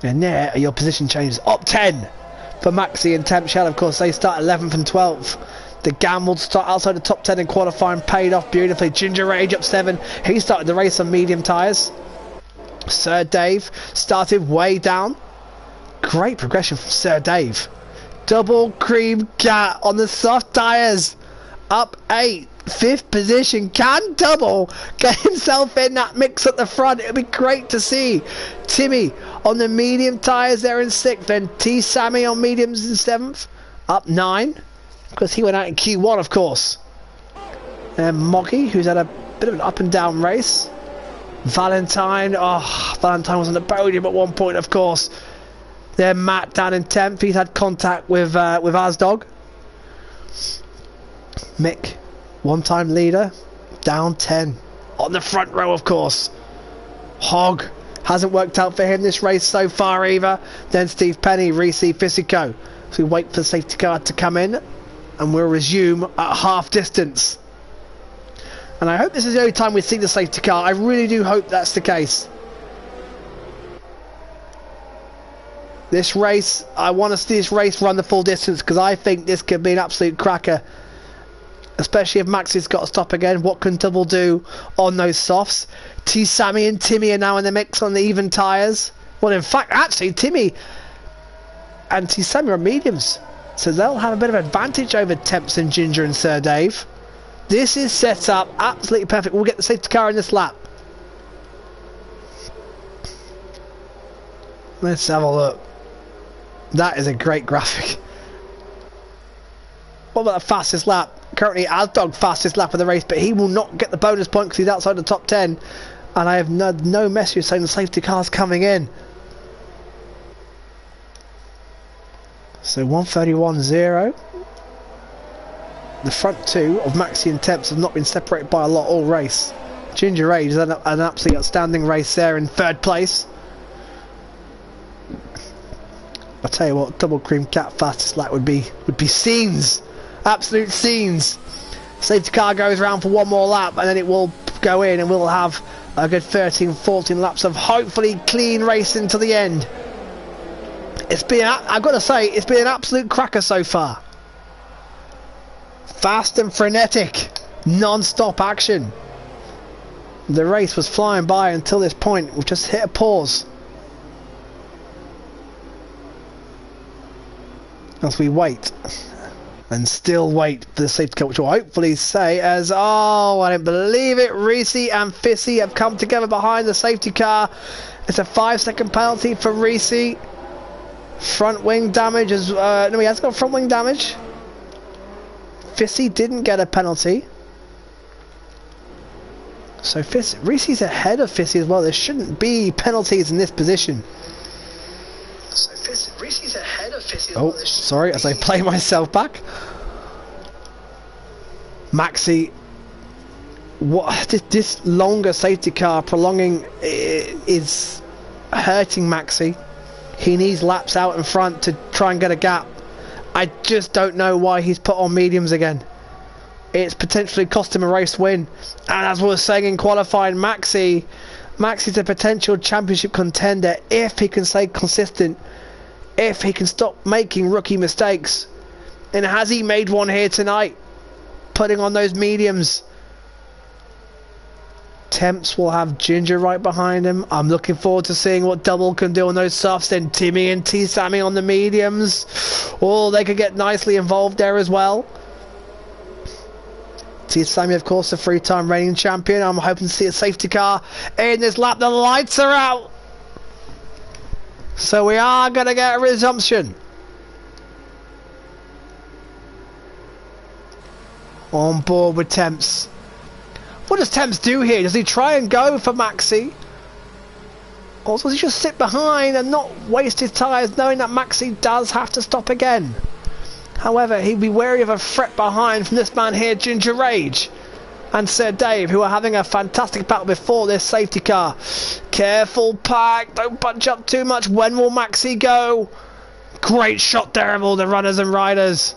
And there are your position changes. Up 10 for Maxi and Temp Shell. Of course, they start 11th and 12th. The gambled start outside the top 10 in qualifying paid off beautifully. Ginger Rage up 7. He started the race on medium tyres. Sir Dave started way down. Great progression from Sir Dave. Double cream cat on the soft tyres. Up 8. 5th position. Can double get himself in that mix at the front. It'll be great to see. Timmy on the medium tyres there in 6th. Then T. Sammy on mediums in 7th. Up 9. Because he went out in Q1, of course. And Moggy, who's had a bit of an up and down race. Valentine. Oh, Valentine was on the podium at one point, of course. Then Matt down in 10th. He's had contact with Asdog. Mick, one-time leader, down 10. On the front row, of course. Hogg. Hasn't worked out for him this race so far either. Then Steve Penny, Reese, Fisico. So we wait for the safety car to come in. And we'll resume at half distance. And I hope this is the only time we see the safety car. I really do hope that's the case. This race, I want to see this race run the full distance because I think this could be an absolute cracker. Especially if Maxi's got to stop again. What can Double do on those softs? T. Sammy and Timmy are now in the mix on the even tyres. Well, in fact, actually, Timmy and T. Sammy are mediums. So they'll have a bit of advantage over Temps and Ginger and Sir Dave. This is set up absolutely perfect. We'll get the safety car in this lap. Let's have a look. That is a great graphic. What about the fastest lap? Currently Asdog fastest lap of the race, but he will not get the bonus point because he's outside the top 10. And I have no message saying the safety car's coming in. So 131.0. The front two of Maxi and Temps have not been separated by a lot all race. Ginger Age has had an absolutely outstanding race there in 3rd place. I'll tell you what, Double Cream Cat fastest lap would be scenes. Absolute scenes. Safety car goes around for one more lap and then it will go in and we'll have a good 13-14 laps of hopefully clean racing to the end. It's been, I've got to say, it's been an absolute cracker so far. Fast and frenetic, non-stop action. The race was flying by until this point. We've just hit a pause as we wait and still wait for the safety car, which will hopefully say as, oh, I don't believe it, Reese and Fissy have come together behind the safety car. It's a 5-second penalty for Reese. Front wing damage as no, he has got front wing damage. Fissy didn't get a penalty, so Reese's ahead of Fissy as well. There shouldn't be penalties in this position. So Reese's ahead of Fissy as well. Oh, sorry, as I play myself back. Maxi, what this longer safety car prolonging is hurting Maxi. He needs laps out in front to try and get a gap. I just don't know why he's put on mediums again. It's potentially cost him a race win. And as we were saying in qualifying, Maxi's a potential championship contender if he can stay consistent, if he can stop making rookie mistakes. And has he made one here tonight, putting on those mediums? Temps will have Ginger right behind him. I'm looking forward to seeing what Double can do on those softs. Then Timmy and T-Sammy on the mediums. Oh, they could get nicely involved there as well. T-Sammy, of course, the three-time reigning champion. I'm hoping to see a safety car in this lap. The lights are out. So we are going to get a resumption. On board with Temps. What does Temps do here? Does he try and go for Maxi? Or does he just sit behind and not waste his tyres, knowing that Maxi does have to stop again? However, he'd be wary of a threat behind from this man here, Ginger Rage, and Sir Dave, who are having a fantastic battle before this safety car. Careful, Pack, don't punch up too much. When will Maxi go? Great shot there of all the runners and riders.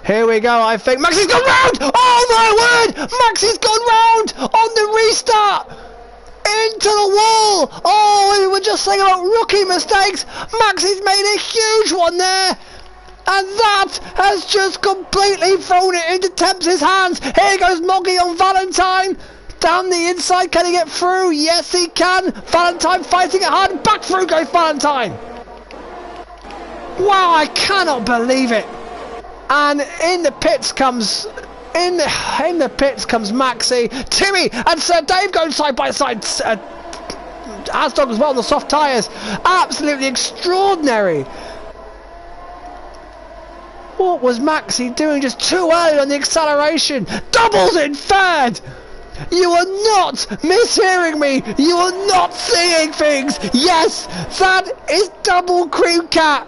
Here we go, I think. Maxi's gone round! Oh my word! Maxi's gone round on the restart! Into the wall! Oh, we were just saying about rookie mistakes. Maxi's made a huge one there. And that has just completely thrown it into Temps' hands. Here goes Moggy on Valentine. Down the inside, can he get through? Yes, he can. Valentine fighting it hard. Back through goes Valentine. Wow, I cannot believe it. And in the pits comes Maxi, Timmy and Sir Dave going side by side. Asdog as well on the soft tyres. Absolutely extraordinary. What was Maxi doing just too early on the acceleration? Doubles in third. You are not mishearing me. You are not seeing things. Yes, that is Double Cream Cat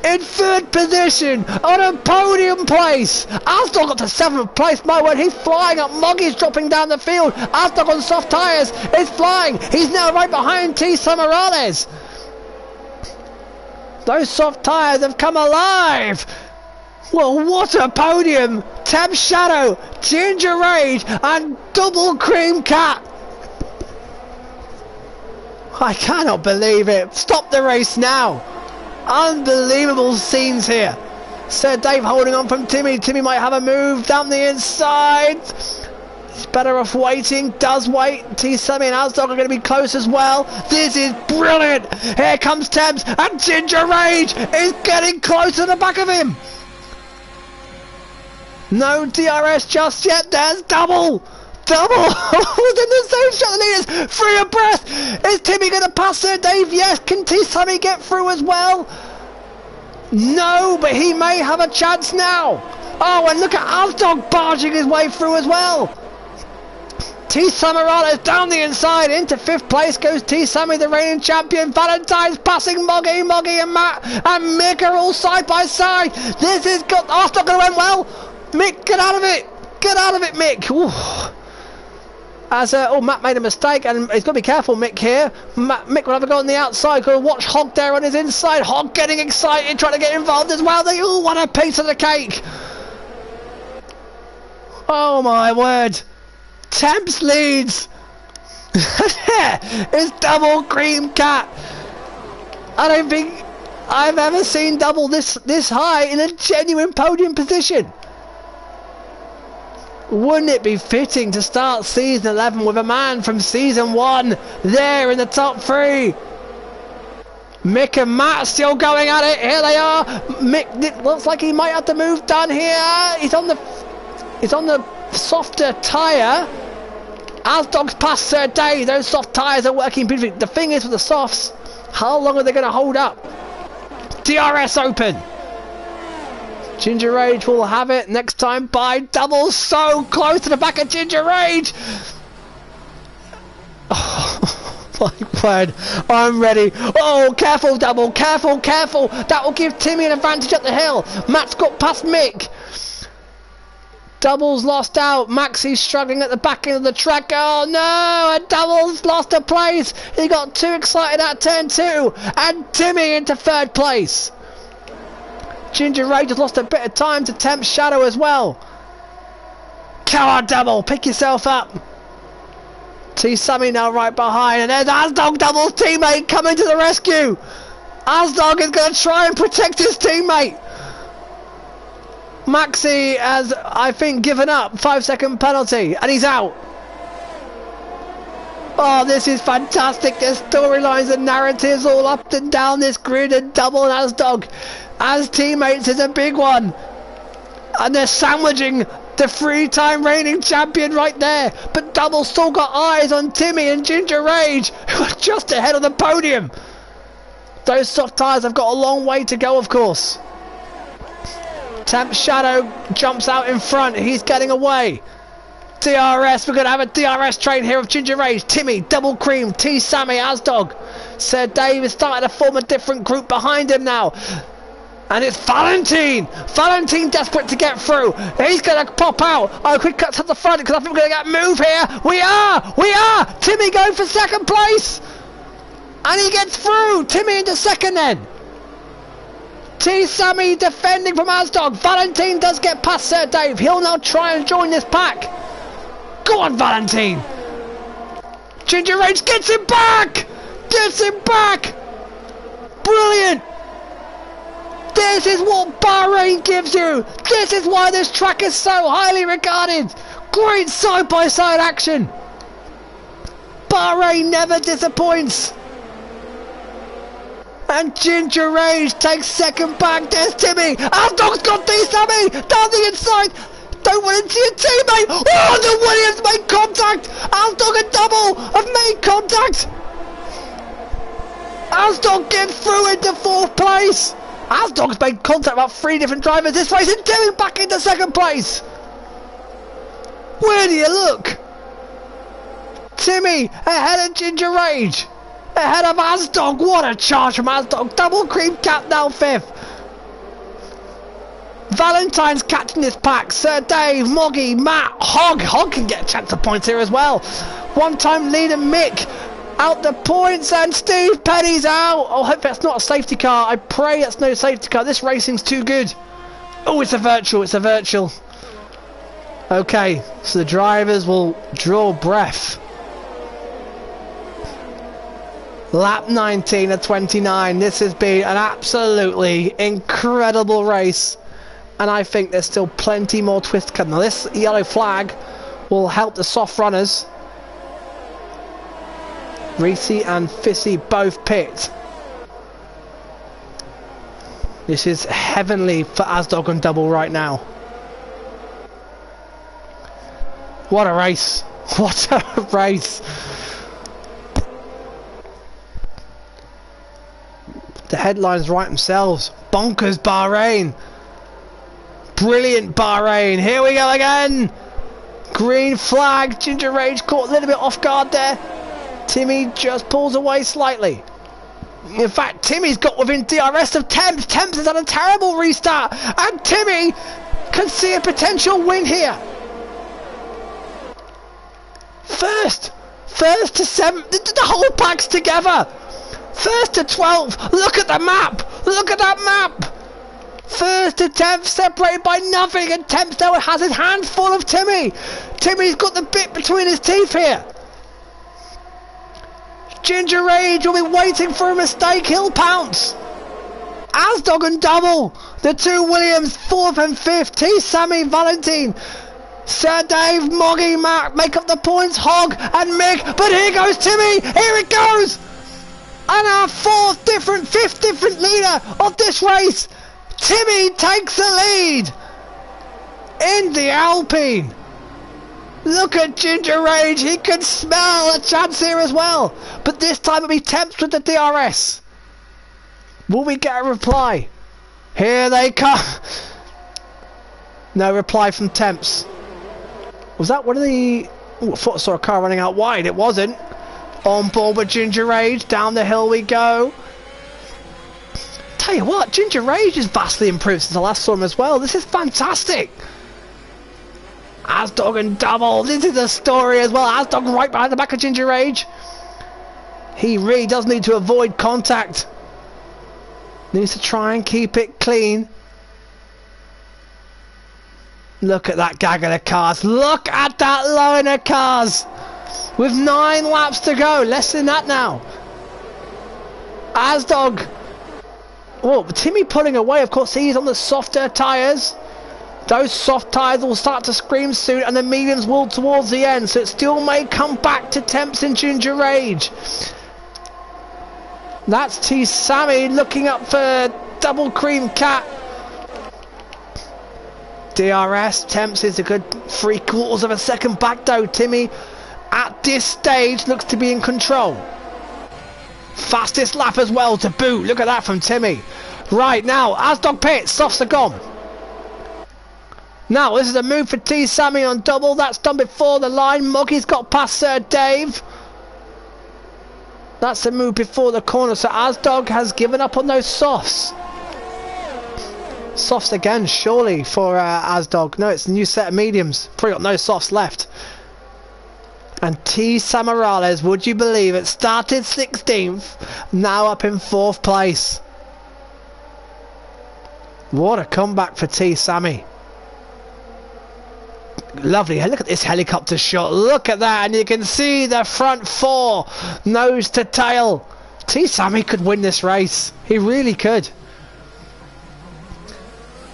in third position on a podium place. Asdog got to 7th place. My word, he's flying up. Moggy's dropping down the field. Asdog on soft tyres is flying. He's now right behind T. Samarales. Those soft tyres have come alive. Well, what a podium! Tab Shadow, Ginger Rage, and Double Cream Cat. I cannot believe it. Stop the race now. Unbelievable scenes here. Sir Dave holding on from Timmy. Timmy might have a move down the inside. He's better off waiting. Does wait. T-Sammy and Asdog are going to be close as well. This is brilliant. Here comes Tebs, and Ginger Rage is getting close to the back of him. No DRS just yet. There's Double within the same shot. The leaders free of breath. Is Timmy going to pass Sir Dave? Yes. Can T-Sammy get through as well? No, but he may have a chance now. Oh, and look at Asdog barging his way through as well. T-Samarales down the inside. Into 5th place goes T-Sammy, the reigning champion. Valentine's passing Moggy and Matt and Mick are all side by side. This is got Asdog going to end well. Mick, get out of it! Get out of it, Mick! Ooh. Matt made a mistake, and he's got to be careful, Mick, here. Mick will have a go on the outside. Got to watch Hog there on his inside. Hog getting excited, trying to get involved as well. They all want a piece of the cake. Oh, my word. Temps leads. It's Double Cream Cat. I don't think I've ever seen Double this high in a genuine podium position. Wouldn't it be fitting to start season 11 with a man from season 1 there in the top 3? Mick and Matt still going at it. Here they are. Mick, it looks like he might have the move done here. He's on the softer tyre. Asdog's past Sir Dave. Those soft tyres are working beautifully. The thing is with the softs, how long are they going to hold up? DRS open. Ginger Rage will have it next time by Double. So close to the back of Ginger Rage. Oh my word, I'm ready. Oh, careful Double, careful. That will give Timmy an advantage up the hill. Matt's got past Mick. Double's lost out. Maxi's struggling at the back end of the track. Oh no, and Double's lost a place. He got too excited at turn 2. And Timmy into 3rd place. Ginger Rage has lost a bit of time to Temp's Shadow as well. Come on, Double, pick yourself up. T-Sammy now right behind, and there's Asdog, Double's teammate, coming to the rescue. Asdog is going to try and protect his teammate. Maxi has, I think, given up. 5-second penalty, and he's out. Oh, this is fantastic. There's storylines and narratives all up and down this grid, and Double and Asdog as teammates is a big one. And they're sandwiching the 3-time reigning champion right there. But Double still got eyes on Timmy and Ginger Rage, who are just ahead of the podium. Those soft tyres have got a long way to go, of course. Temp's Shadow jumps out in front. He's getting away. DRS, we're going to have a DRS train here of Ginger Rage, Timmy, Double Cream, T-Sammy, Asdog. Sir Dave is starting to form a different group behind him now. And it's Valentine! Valentine desperate to get through. He's going to pop out. Oh, quick cut to the front because I think we're going to get a move here. We are! Timmy going for 2nd place. And he gets through. Timmy into 2nd then. T-Sammy defending from Asdog. Valentine does get past Sir Dave. He'll now try and join this pack. Go on, Valentine. Ginger Rage gets him back. Brilliant. This is what Bahrain gives you. This is why this track is so highly regarded. Great side-by-side action. Bahrain never disappoints. And Ginger Rage takes 2nd back. There's Timmy. Asdog's got T-Sammy down the inside. Don't want to see a teammate. Oh, the Williams made contact. Asdog and Double have made contact. Asdog gets through into 4th place. Asdog's made contact about 3 different drivers this race and Timmy back into 2nd place. Where do you look? Timmy ahead of Ginger Rage. Ahead of Asdog. What a charge from Asdog. Double Cream Cap now 5th. Valentine's catching this pack. Sir Dave, Moggy, Matt, Hog. Hog can get a chance of points here as well. 1-time leader Mick out the points, and Steve Penny's out. Oh, I hope that's not a safety car. I pray that's no safety car. This racing's too good. Oh, it's a virtual. Okay, so the drivers will draw breath. Lap 19 of 29. This has been an absolutely incredible race, and I think there's still plenty more twists coming. Now this yellow flag will help the soft runners. Reese and Fissy both picked. This is heavenly for Asdog and Double right now. What a race. What a race. The headlines write themselves. Bonkers Bahrain. Brilliant Bahrain. Here we go again. Green flag. Ginger Rage caught a little bit off guard there. Timmy just pulls away slightly. In fact, Timmy's got within DRS of Temps. Temps has had a terrible restart, and Timmy can see a potential win here. First to 7th, the whole pack's together. 1st to 12th, look at the map, look at that map. 1st to 10th, separated by nothing, and Temps now has his hands full of Timmy. Timmy's got the bit between his teeth here. Ginger Rage will be waiting for a mistake, he'll pounce. Asdog and Double, the 2 Williams, 4th and 5th, T-Sammy, Valentine, Sir Dave, Moggy, Matt make up the points, Hog and Mick, but here goes Timmy, here it goes! And our 5th different leader of this race, Timmy takes the lead in the Alpine. Look at Ginger Rage, he can smell a chance here as well. But this time it'll be Temps with the DRS. Will we get a reply? Here they come. No reply from Temps. Was that one of the... Oh, I thought I saw a car running out wide. It wasn't. On board with Ginger Rage. Down the hill we go. Tell you what, Ginger Rage is vastly improved since I last saw him as well. This is fantastic. Asdog and Double. This is a story as well. Asdog right behind the back of Ginger Rage. He really does need to avoid contact. Needs to try and keep it clean. Look at that gaggle of cars. Look at that line of cars. With 9 laps to go. Less than that now. Asdog. Oh, Timmy pulling away. Of course, he's on the softer tyres. Those soft tyres will start to scream soon, and the mediums will towards the end. So it still may come back to Temps and Ginger Rage. That's T Sammy looking up for Double Cream Cat. DRS, Temps is a good 3/4 of a second back though. Timmy at this stage looks to be in control. Fastest lap as well to boot. Look at that from Timmy. Right now, Asdog pits, softs are gone. Now this is a move for T Sammy on Double. That's done before the line. Moggy's got past Sir Dave. That's a move before the corner. So Asdog has given up on those softs. Softs again, surely, for Asdog. No, it's a new set of mediums. Probably got no softs left. And T Samarales, would you believe it, started 16th, now up in 4th place. What a comeback for T Sammy. Lovely. Look at this helicopter shot. Look at that, and you can see the front 4, nose to tail. T Sammy could win this race. He really could.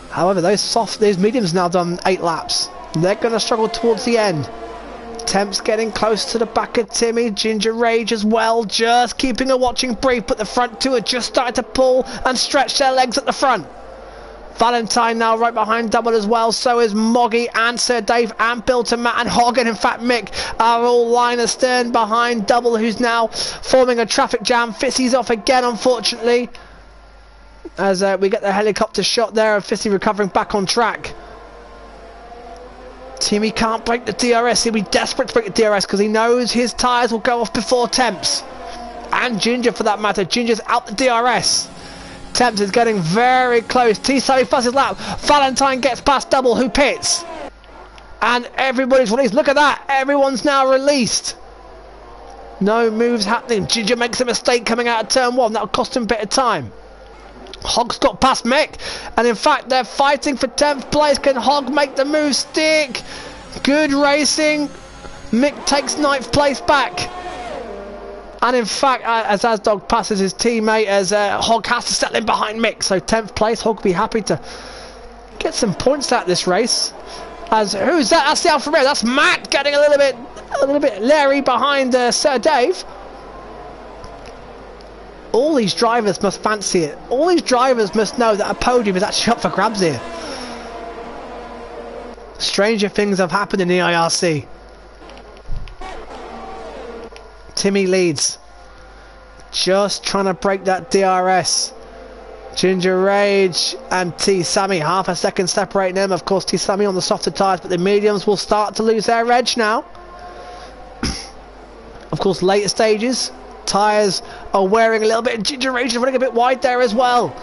However, those mediums now done 8 laps. They're going to struggle towards the end. Temps getting close to the back of Timmy. Ginger Rage as well, just keeping a watching brief, but the front 2 are just starting to pull and stretch their legs at the front. Valentine now right behind Double as well. So is Moggy and Sir Dave and Bill to Matt and Hog, and in fact Mick are all line astern behind Double, who's now forming a traffic jam. Fissy's off again, unfortunately, as we get the helicopter shot there of Fissy recovering back on track. Timmy can't break the DRS. He'll be desperate to break the DRS because he knows his tyres will go off before Temps. And Ginger for that matter. Ginger's out the DRS. Temps is getting very close. T-Sammy fusses lap. Valentine gets past Double, who pits. And everybody's released. Look at that. Everyone's now released. No moves happening. Ginger makes a mistake coming out of turn 1. That'll cost him a bit of time. Hog's got past Mick, and in fact they're fighting for 10th place. Can Hog make the move stick? Good racing. Mick takes 9th place back, and in fact as Asdog passes his teammate, as Hog has to settle in behind Mick, so 10th place. Hog will be happy to get some points out of this race. As who's that? That's the Alfa Romeo. That's Matt getting a little bit leery behind Sir Dave. All these drivers must fancy it. All these drivers must know that a podium is actually up for grabs here. Stranger things have happened in the IRC. Timmy leads. Just trying to break that DRS. Ginger Rage and T Sammy, half a second separating them. Of course, T Sammy on the softer tyres, but the mediums will start to lose their edge now. Of course, later stages, tyres are wearing a little bit, and Ginger Rage is running a bit wide there as well.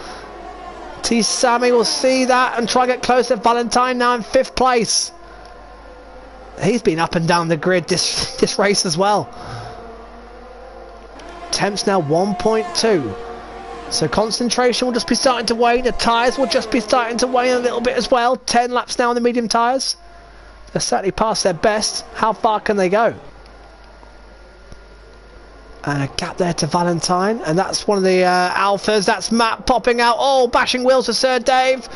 T Sammy will see that and try and get closer. Valentine now in 5th place. He's been up and down the grid this race as well. Temps now 1.2. So concentration will just be starting to wane. The tyres will just be starting to wane a little bit as well. 10 laps now on the medium tyres. They're certainly past their best. How far can they go? And a gap there to Valentine, and that's one of the Alphas. That's Matt popping out. Oh, bashing wheels for Sir Dave.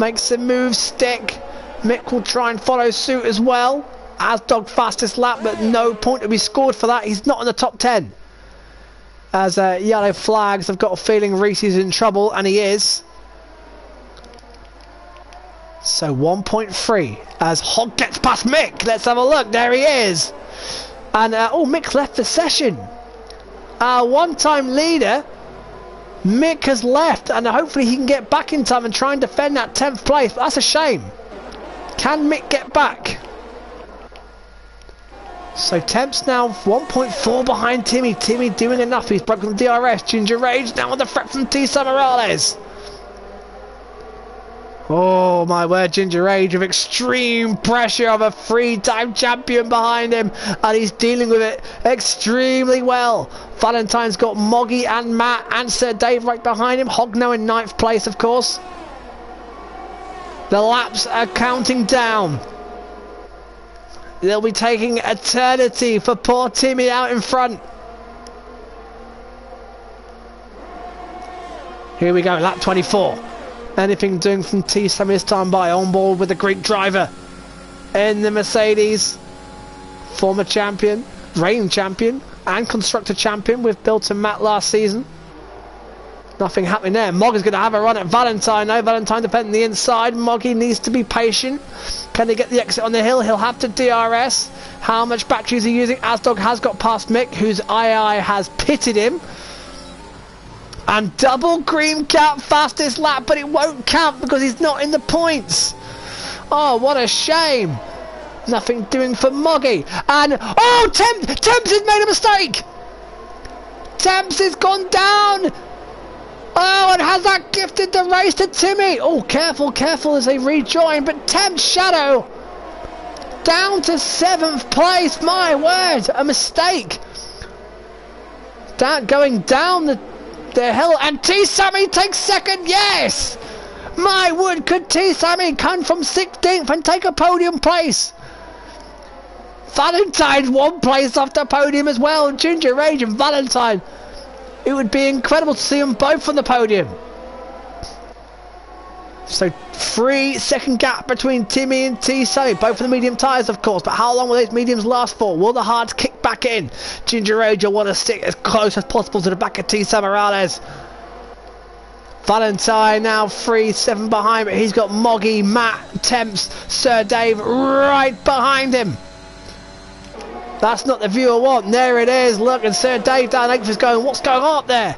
Makes the move stick. Mick will try and follow suit as well. Asdog fastest lap, but no point to be scored for that. He's not in the top 10. As yellow flags, I've got a feeling Reese is in trouble, and he is. So 1.3 as Hog gets past Mick. Let's have a look. There he is. And oh, Mick's left the session. Our one-time leader, Mick, has left, and hopefully he can get back in time and try and defend that 10th place, but that's a shame. Can Mick get back? So Temps now 1.4 behind Timmy. Timmy doing enough. He's broken the DRS. Ginger Rage now on the threat from T Samarales. Oh my word, Ginger Age with extreme pressure of a 3-time champion behind him, and he's dealing with it extremely well. Valentine's got Moggy and Matt and Sir Dave right behind him. Hogno in 9th place, of course. The laps are counting down. They'll be taking eternity for poor Timmy out in front. Here we go, lap 24. Anything doing from T-Sam this time by, on board with the Greek driver in the Mercedes. Former champion, reigning champion and constructor champion with Bill and Matt last season. Nothing happening there. Moggy's going to have a run at Valentine. No, Valentine defending the inside. Moggy needs to be patient. Can he get the exit on the hill? He'll have to DRS. How much battery is he using? Asdog has got past Mick, whose II has pitted him. And double green cap fastest lap, but it won't count because he's not in the points. Oh, what a shame. Nothing doing for Moggy. And, oh, Temps has made a mistake. Temps has gone down. Oh, and has that gifted the race to Timmy? Oh, careful as they rejoin. But Temps Shadow down to 7th place. My word, a mistake. Going down the hill, and T-Sammy takes 2nd. Yes! My word, could T-Sammy come from 16th and take a podium place? Valentine 1 place off the podium as well. Ginger Rage and Valentine. It would be incredible to see them both on the podium. So 3-second gap between Timmy and T-Sammy, both on the medium tyres of course, but how long will those mediums last for? Will the hards kick back in? Ginger Age will want to stick as close as possible to the back of T-Sam Morales. Valentine now 3-7 behind, but he's got Moggy, Matt, Temps, Sir Dave right behind him. That's not the view I want. There it is, look, and Sir Dave down 8th is going, what's going on up there?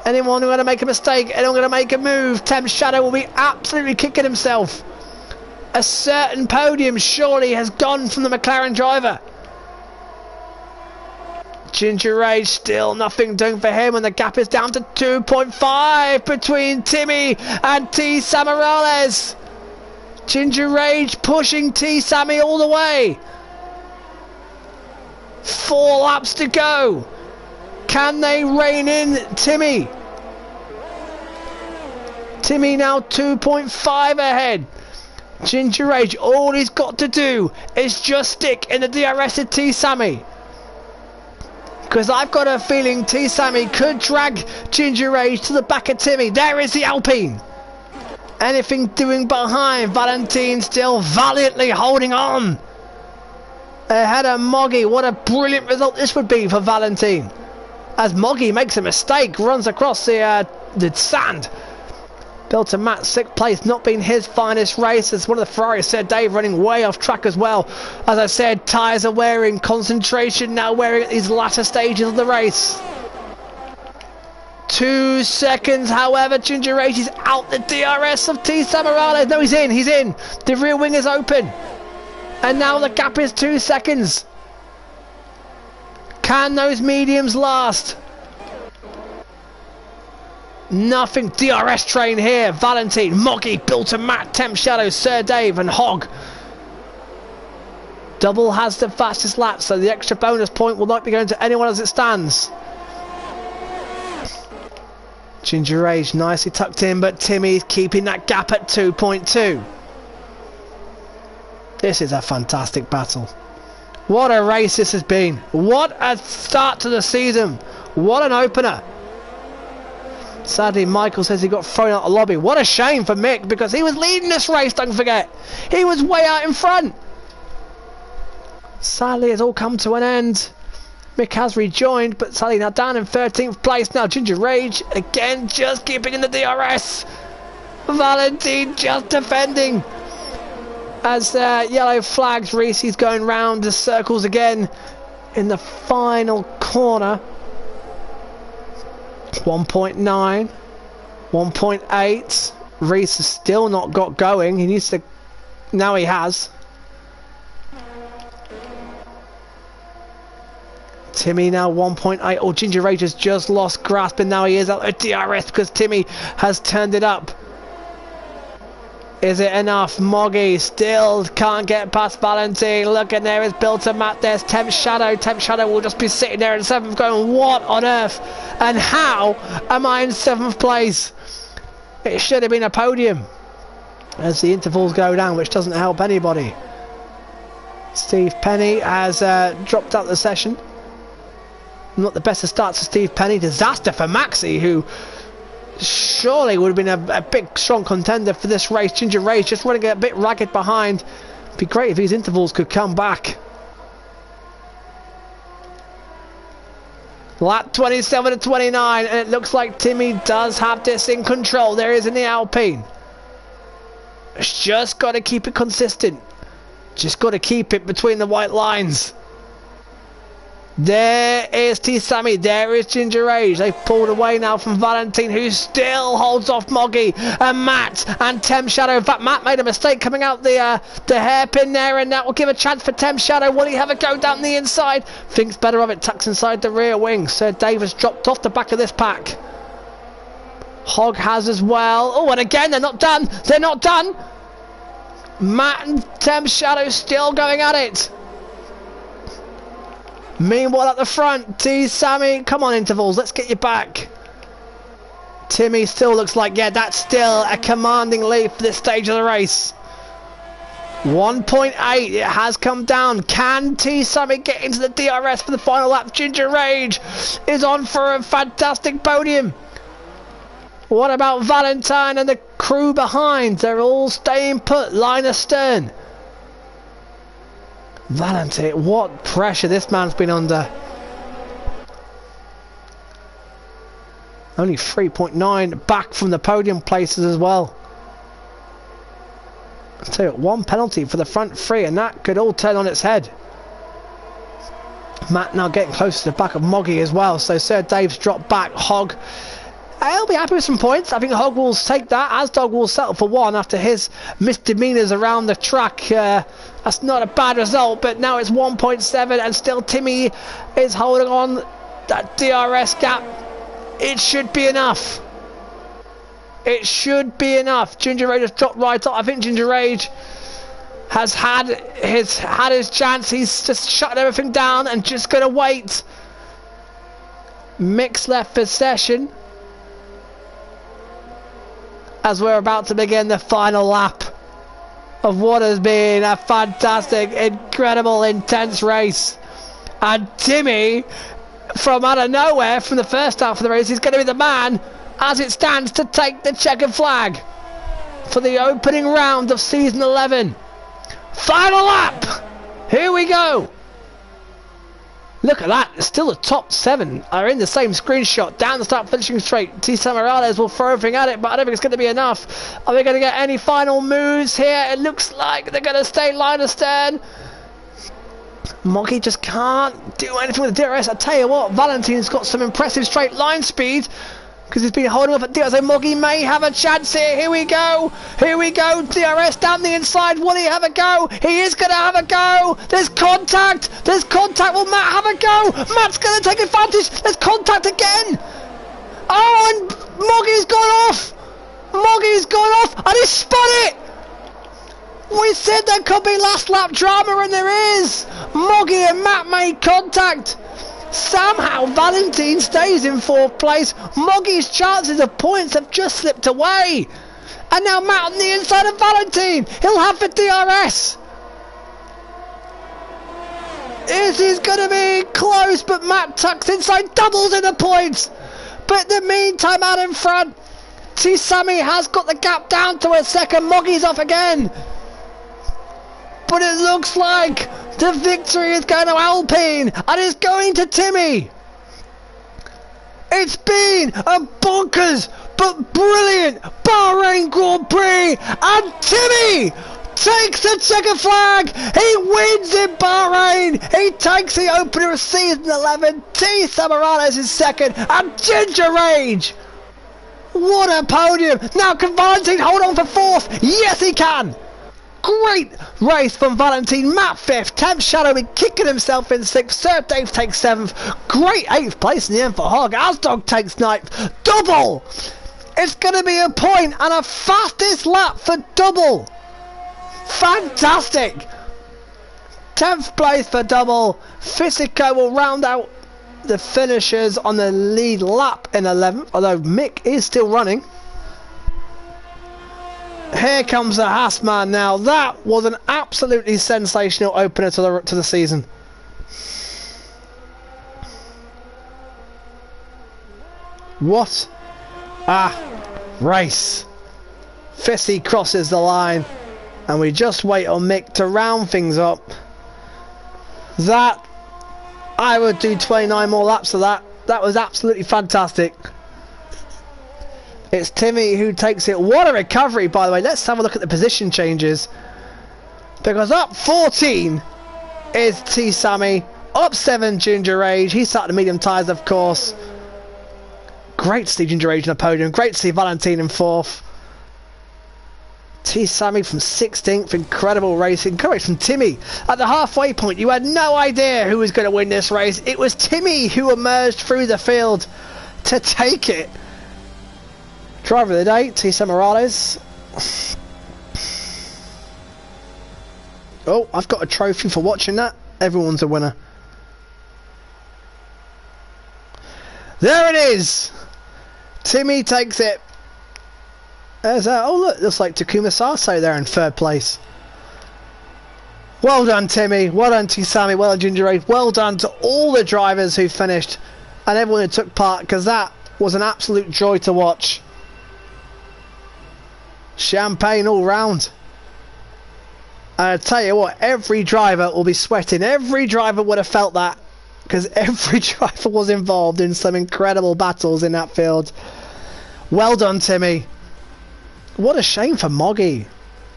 Anyone who going to make a mistake, anyone going to make a move, Temps Shadow will be absolutely kicking himself. A certain podium surely has gone from the McLaren driver. Ginger Rage still nothing doing for him, and the gap is down to 2.5 between Timmy and T-Sam Morales. Ginger Rage pushing T-Sammy all the way. 4 laps to go. Can they rein in Timmy? Timmy now 2.5 ahead. Ginger Rage, all he's got to do is just stick in the DRS of T-Sammy. Because I've got a feeling T-Sammy could drag Ginger Rage to the back of Timmy. There is the Alpine. Anything doing behind. Valentine still valiantly holding on. Ahead of Moggy. What a brilliant result this would be for Valentine. As Moggy makes a mistake, runs across the sand. Built to Matt 6th place, not been his finest race. As one of the Ferraris said, Dave running way off track as well. As I said, tyres are wearing, concentration now wearing at these latter stages of the race. 2 seconds, however, Ginger Rage is out the DRS of T-Sam Morales. No, he's in. The rear wing is open. And now the gap is 2 seconds. Can those mediums last? Nothing. DRS train here. Valentine, Moggy, Bill to Matt, Temp Shadow, Sir Dave and Hog. Double has the fastest lap, so the extra bonus point will not be going to anyone as it stands. Ginger Rage nicely tucked in, but Timmy's keeping that gap at 2.2. This is a fantastic battle. What a race this has been. What a start to the season. What an opener. Sadly, Michael says he got thrown out of the lobby. What a shame for Mick, because he was leading this race, don't forget. He was way out in front. Sadly, it's all come to an end. Mick has rejoined, but sadly now down in 13th place. Now Ginger Rage, again, just keeping in the DRS. Valentine just defending. As yellow flags, Reese's going round the circles again in the final corner. 1.9, 1.8. Reese has still not got going. He needs to. Now he has. Timmy now 1.8. Oh, Ginger Rage has just lost grasp, and now he is out of DRS because Timmy has turned it up. Is it enough? Moggy still can't get past Valentine. Look in there, it's built to Matt. There's Temp Shadow. Temp Shadow will just be sitting there in 7th going, what on earth? And how am I in 7th place? It should have been a podium. As the intervals go down, which doesn't help anybody. Steve Penny has dropped out the session. Not the best of starts for Steve Penny. Disaster for Maxi, who surely would have been a big strong contender for this race. Ginger Rage just running a bit ragged behind. It'd be great if these intervals could come back. Lap 27 to 29, and it looks like Timmy does have this in control. There is in the Alpine. It's just got to keep it consistent. Just got to keep it between the white lines. There is T Sammy, there is Ginger Age. They've pulled away now from Valentine, who still holds off Moggy and Matt and Tem Shadow. In fact, Matt made a mistake coming out the hairpin there, and that will give a chance for Tem Shadow. Will he have a go down the inside? Thinks better of it, tucks inside the rear wing. Sir Davis dropped off the back of this pack. Hogg has as well. Oh, and again, they're not done. They're not done. Matt and Tem Shadow still going at it. Meanwhile at the front, T Sammy, come on intervals, let's get you back. Timmy still looks like, yeah, that's still a commanding lead for this stage of the race. 1.8, it has come down. Can T Sammy get into the DRS for the final lap? Ginger Rage is on for a fantastic podium. What about Valentine and the crew behind? They're all staying put, line astern. Valentine, what pressure this man's been under. Only 3.9 back from the podium places as well. I'll tell you what, one penalty for the front three, and that could all turn on its head. Matt now getting close to the back of Moggy as well, so Sir Dave's dropped back. Hogg, he'll be happy with some points. I think Hogg will take that, as Dog will settle for 1 after his misdemeanors around the track. That's not a bad result, but now it's 1.7, and still Timmy is holding on. That DRS gap, it should be enough. It should be enough. Ginger Rage has dropped right off. I think Ginger Rage has had his chance. He's just shutting everything down and just going to wait. Mick's left possession as we're about to begin the final lap of what has been a fantastic, incredible, intense race. And Timmy, from out of nowhere, from the first half of the race, is going to be the man, as it stands, to take the checkered flag for the opening round of season 11. Final lap! Here we go! Look at that, still the top 7 are in the same screenshot, down the start finishing straight. T-Sam Morales will throw everything at it, but I don't think it's going to be enough. Are we going to get any final moves here? It looks like they're going to stay line astern. Moggy just can't do anything with the DRS. I tell you what, Valentine's got some impressive straight line speed, because he's been holding off at DRS. Moggy may have a chance here. Here we go. Here we go. DRS down the inside. Will he have a go? He is going to have a go. There's contact. There's contact. Will Matt have a go? Matt's going to take advantage. There's contact again. Oh, and Moggy's gone off. Moggy's gone off, and he spun it. We said there could be last lap drama, and there is. Moggy and Matt made contact. Somehow Valentine stays in 4th place. Moggy's chances of points have just slipped away. And now Matt on the inside of Valentine. He'll have the DRS. This is going to be close, but Matt tucks inside, doubles in the points. But in the meantime, out in front, T Sammy has got the gap down to a second. Moggy's off again. But it looks like the victory is going to Alpine, and it's going to Timmy. It's been a bonkers but brilliant Bahrain Grand Prix, and Timmy takes the checker flag. He wins in Bahrain. He takes the opener of season 11. T. Morales is second, and Ginger Rage. What a podium. Now can Valentine hold on for 4th? Yes, he can. Great race from Valentine. Matt 5th, Temp Shadow been kicking himself in 6th, Sir Dave takes 7th, great 8th place in the end for Hogg, Asdog takes 9th, double It's going to be a point and a fastest lap for double. Fantastic. 10th place for double. Fisico will round out the finishers on the lead lap in 11th, although Mick is still running. Here comes the Haas man now. That was an absolutely sensational opener to the season. What a race. Fissy crosses the line and we just wait on Mick to round things up. That, I would do 29 more laps of that. That was absolutely fantastic. It's Timmy who takes it. What a recovery, by the way. Let's have a look at the position changes. Because up 14 is T Sammy. Up 7, Ginger Age. He started the medium tyres, of course. Great to see Ginger Age on the podium. Great to see Valentine in 4th. T Sammy from 16th. Incredible racing. Courage from Timmy. At the halfway point, you had no idea who was going to win this race. It was Timmy who emerged through the field to take it. Driver of the day, Tisa Morales. Oh, I've got a trophy for watching that. Everyone's a winner. There it is. Timmy takes it. There's a, oh look, looks like Takuma Saso there in 3rd place. Well done, Timmy. Well done to Sammy. Well done, Ginger Age. Well done to all the drivers who finished and everyone who took part, because that was an absolute joy to watch. Champagne all round. I tell you what, every driver will be sweating. Every driver would have felt that, because every driver was involved in some incredible battles in that field. Well done, Timmy. What a shame for Moggy.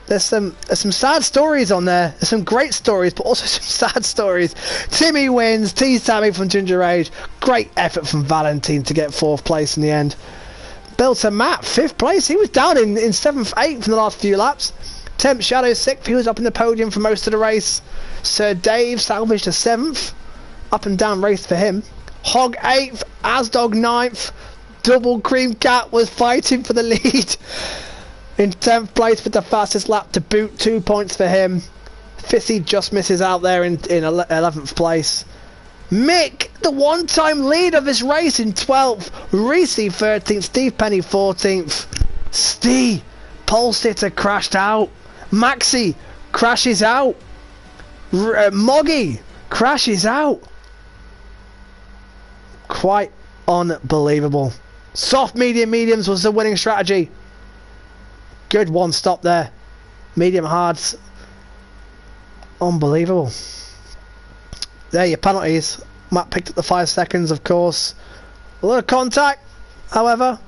There's some sad stories on there. There's some great stories, but also some sad stories. Timmy wins. T Sammy from Ginger Age. Great effort from Valentine to get 4th place in the end. Bill to Matt, 5th place. He was down in 7th, 8th in the last few laps. Temp Shadow 6th. He was up in the podium for most of the race. Sir Dave salvaged a 7th. Up and down race for him. Hog 8th. Asdog 9th. Double Cream Cat was fighting for the lead. In 10th place with the fastest lap to boot. 2 points for him. Fissy just misses out there in 11th place. Mick, the one-time lead of this race in 12th. Reese 13th. Steve Penny 14th. Steve, pole sitter crashed out. Maxi crashes out. Moggy crashes out. Quite unbelievable. Soft mediums was the winning strategy. Good one stop there. Medium hards. Unbelievable. There, your penalties. Matt picked up the 5 seconds, of course. A lot of contact, however.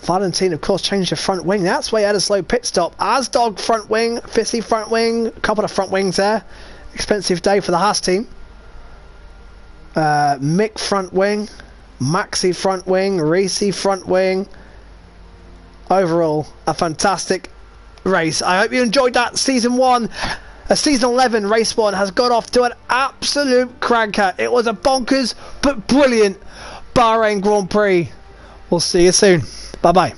Valentine, of course, changed the front wing. That's why he had a slow pit stop. Asdog front wing, Fissy front wing. A couple of front wings there. Expensive day for the Haas team. Mick front wing. Maxi front wing. Reese front wing. Overall, a fantastic race. I hope you enjoyed that. Season 1. Season 11 race 1 has got off to an absolute cranker. It was a bonkers but brilliant Bahrain Grand Prix. We'll see you soon. Bye bye.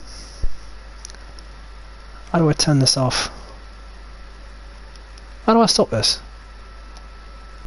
How do I turn this off? How do I stop this?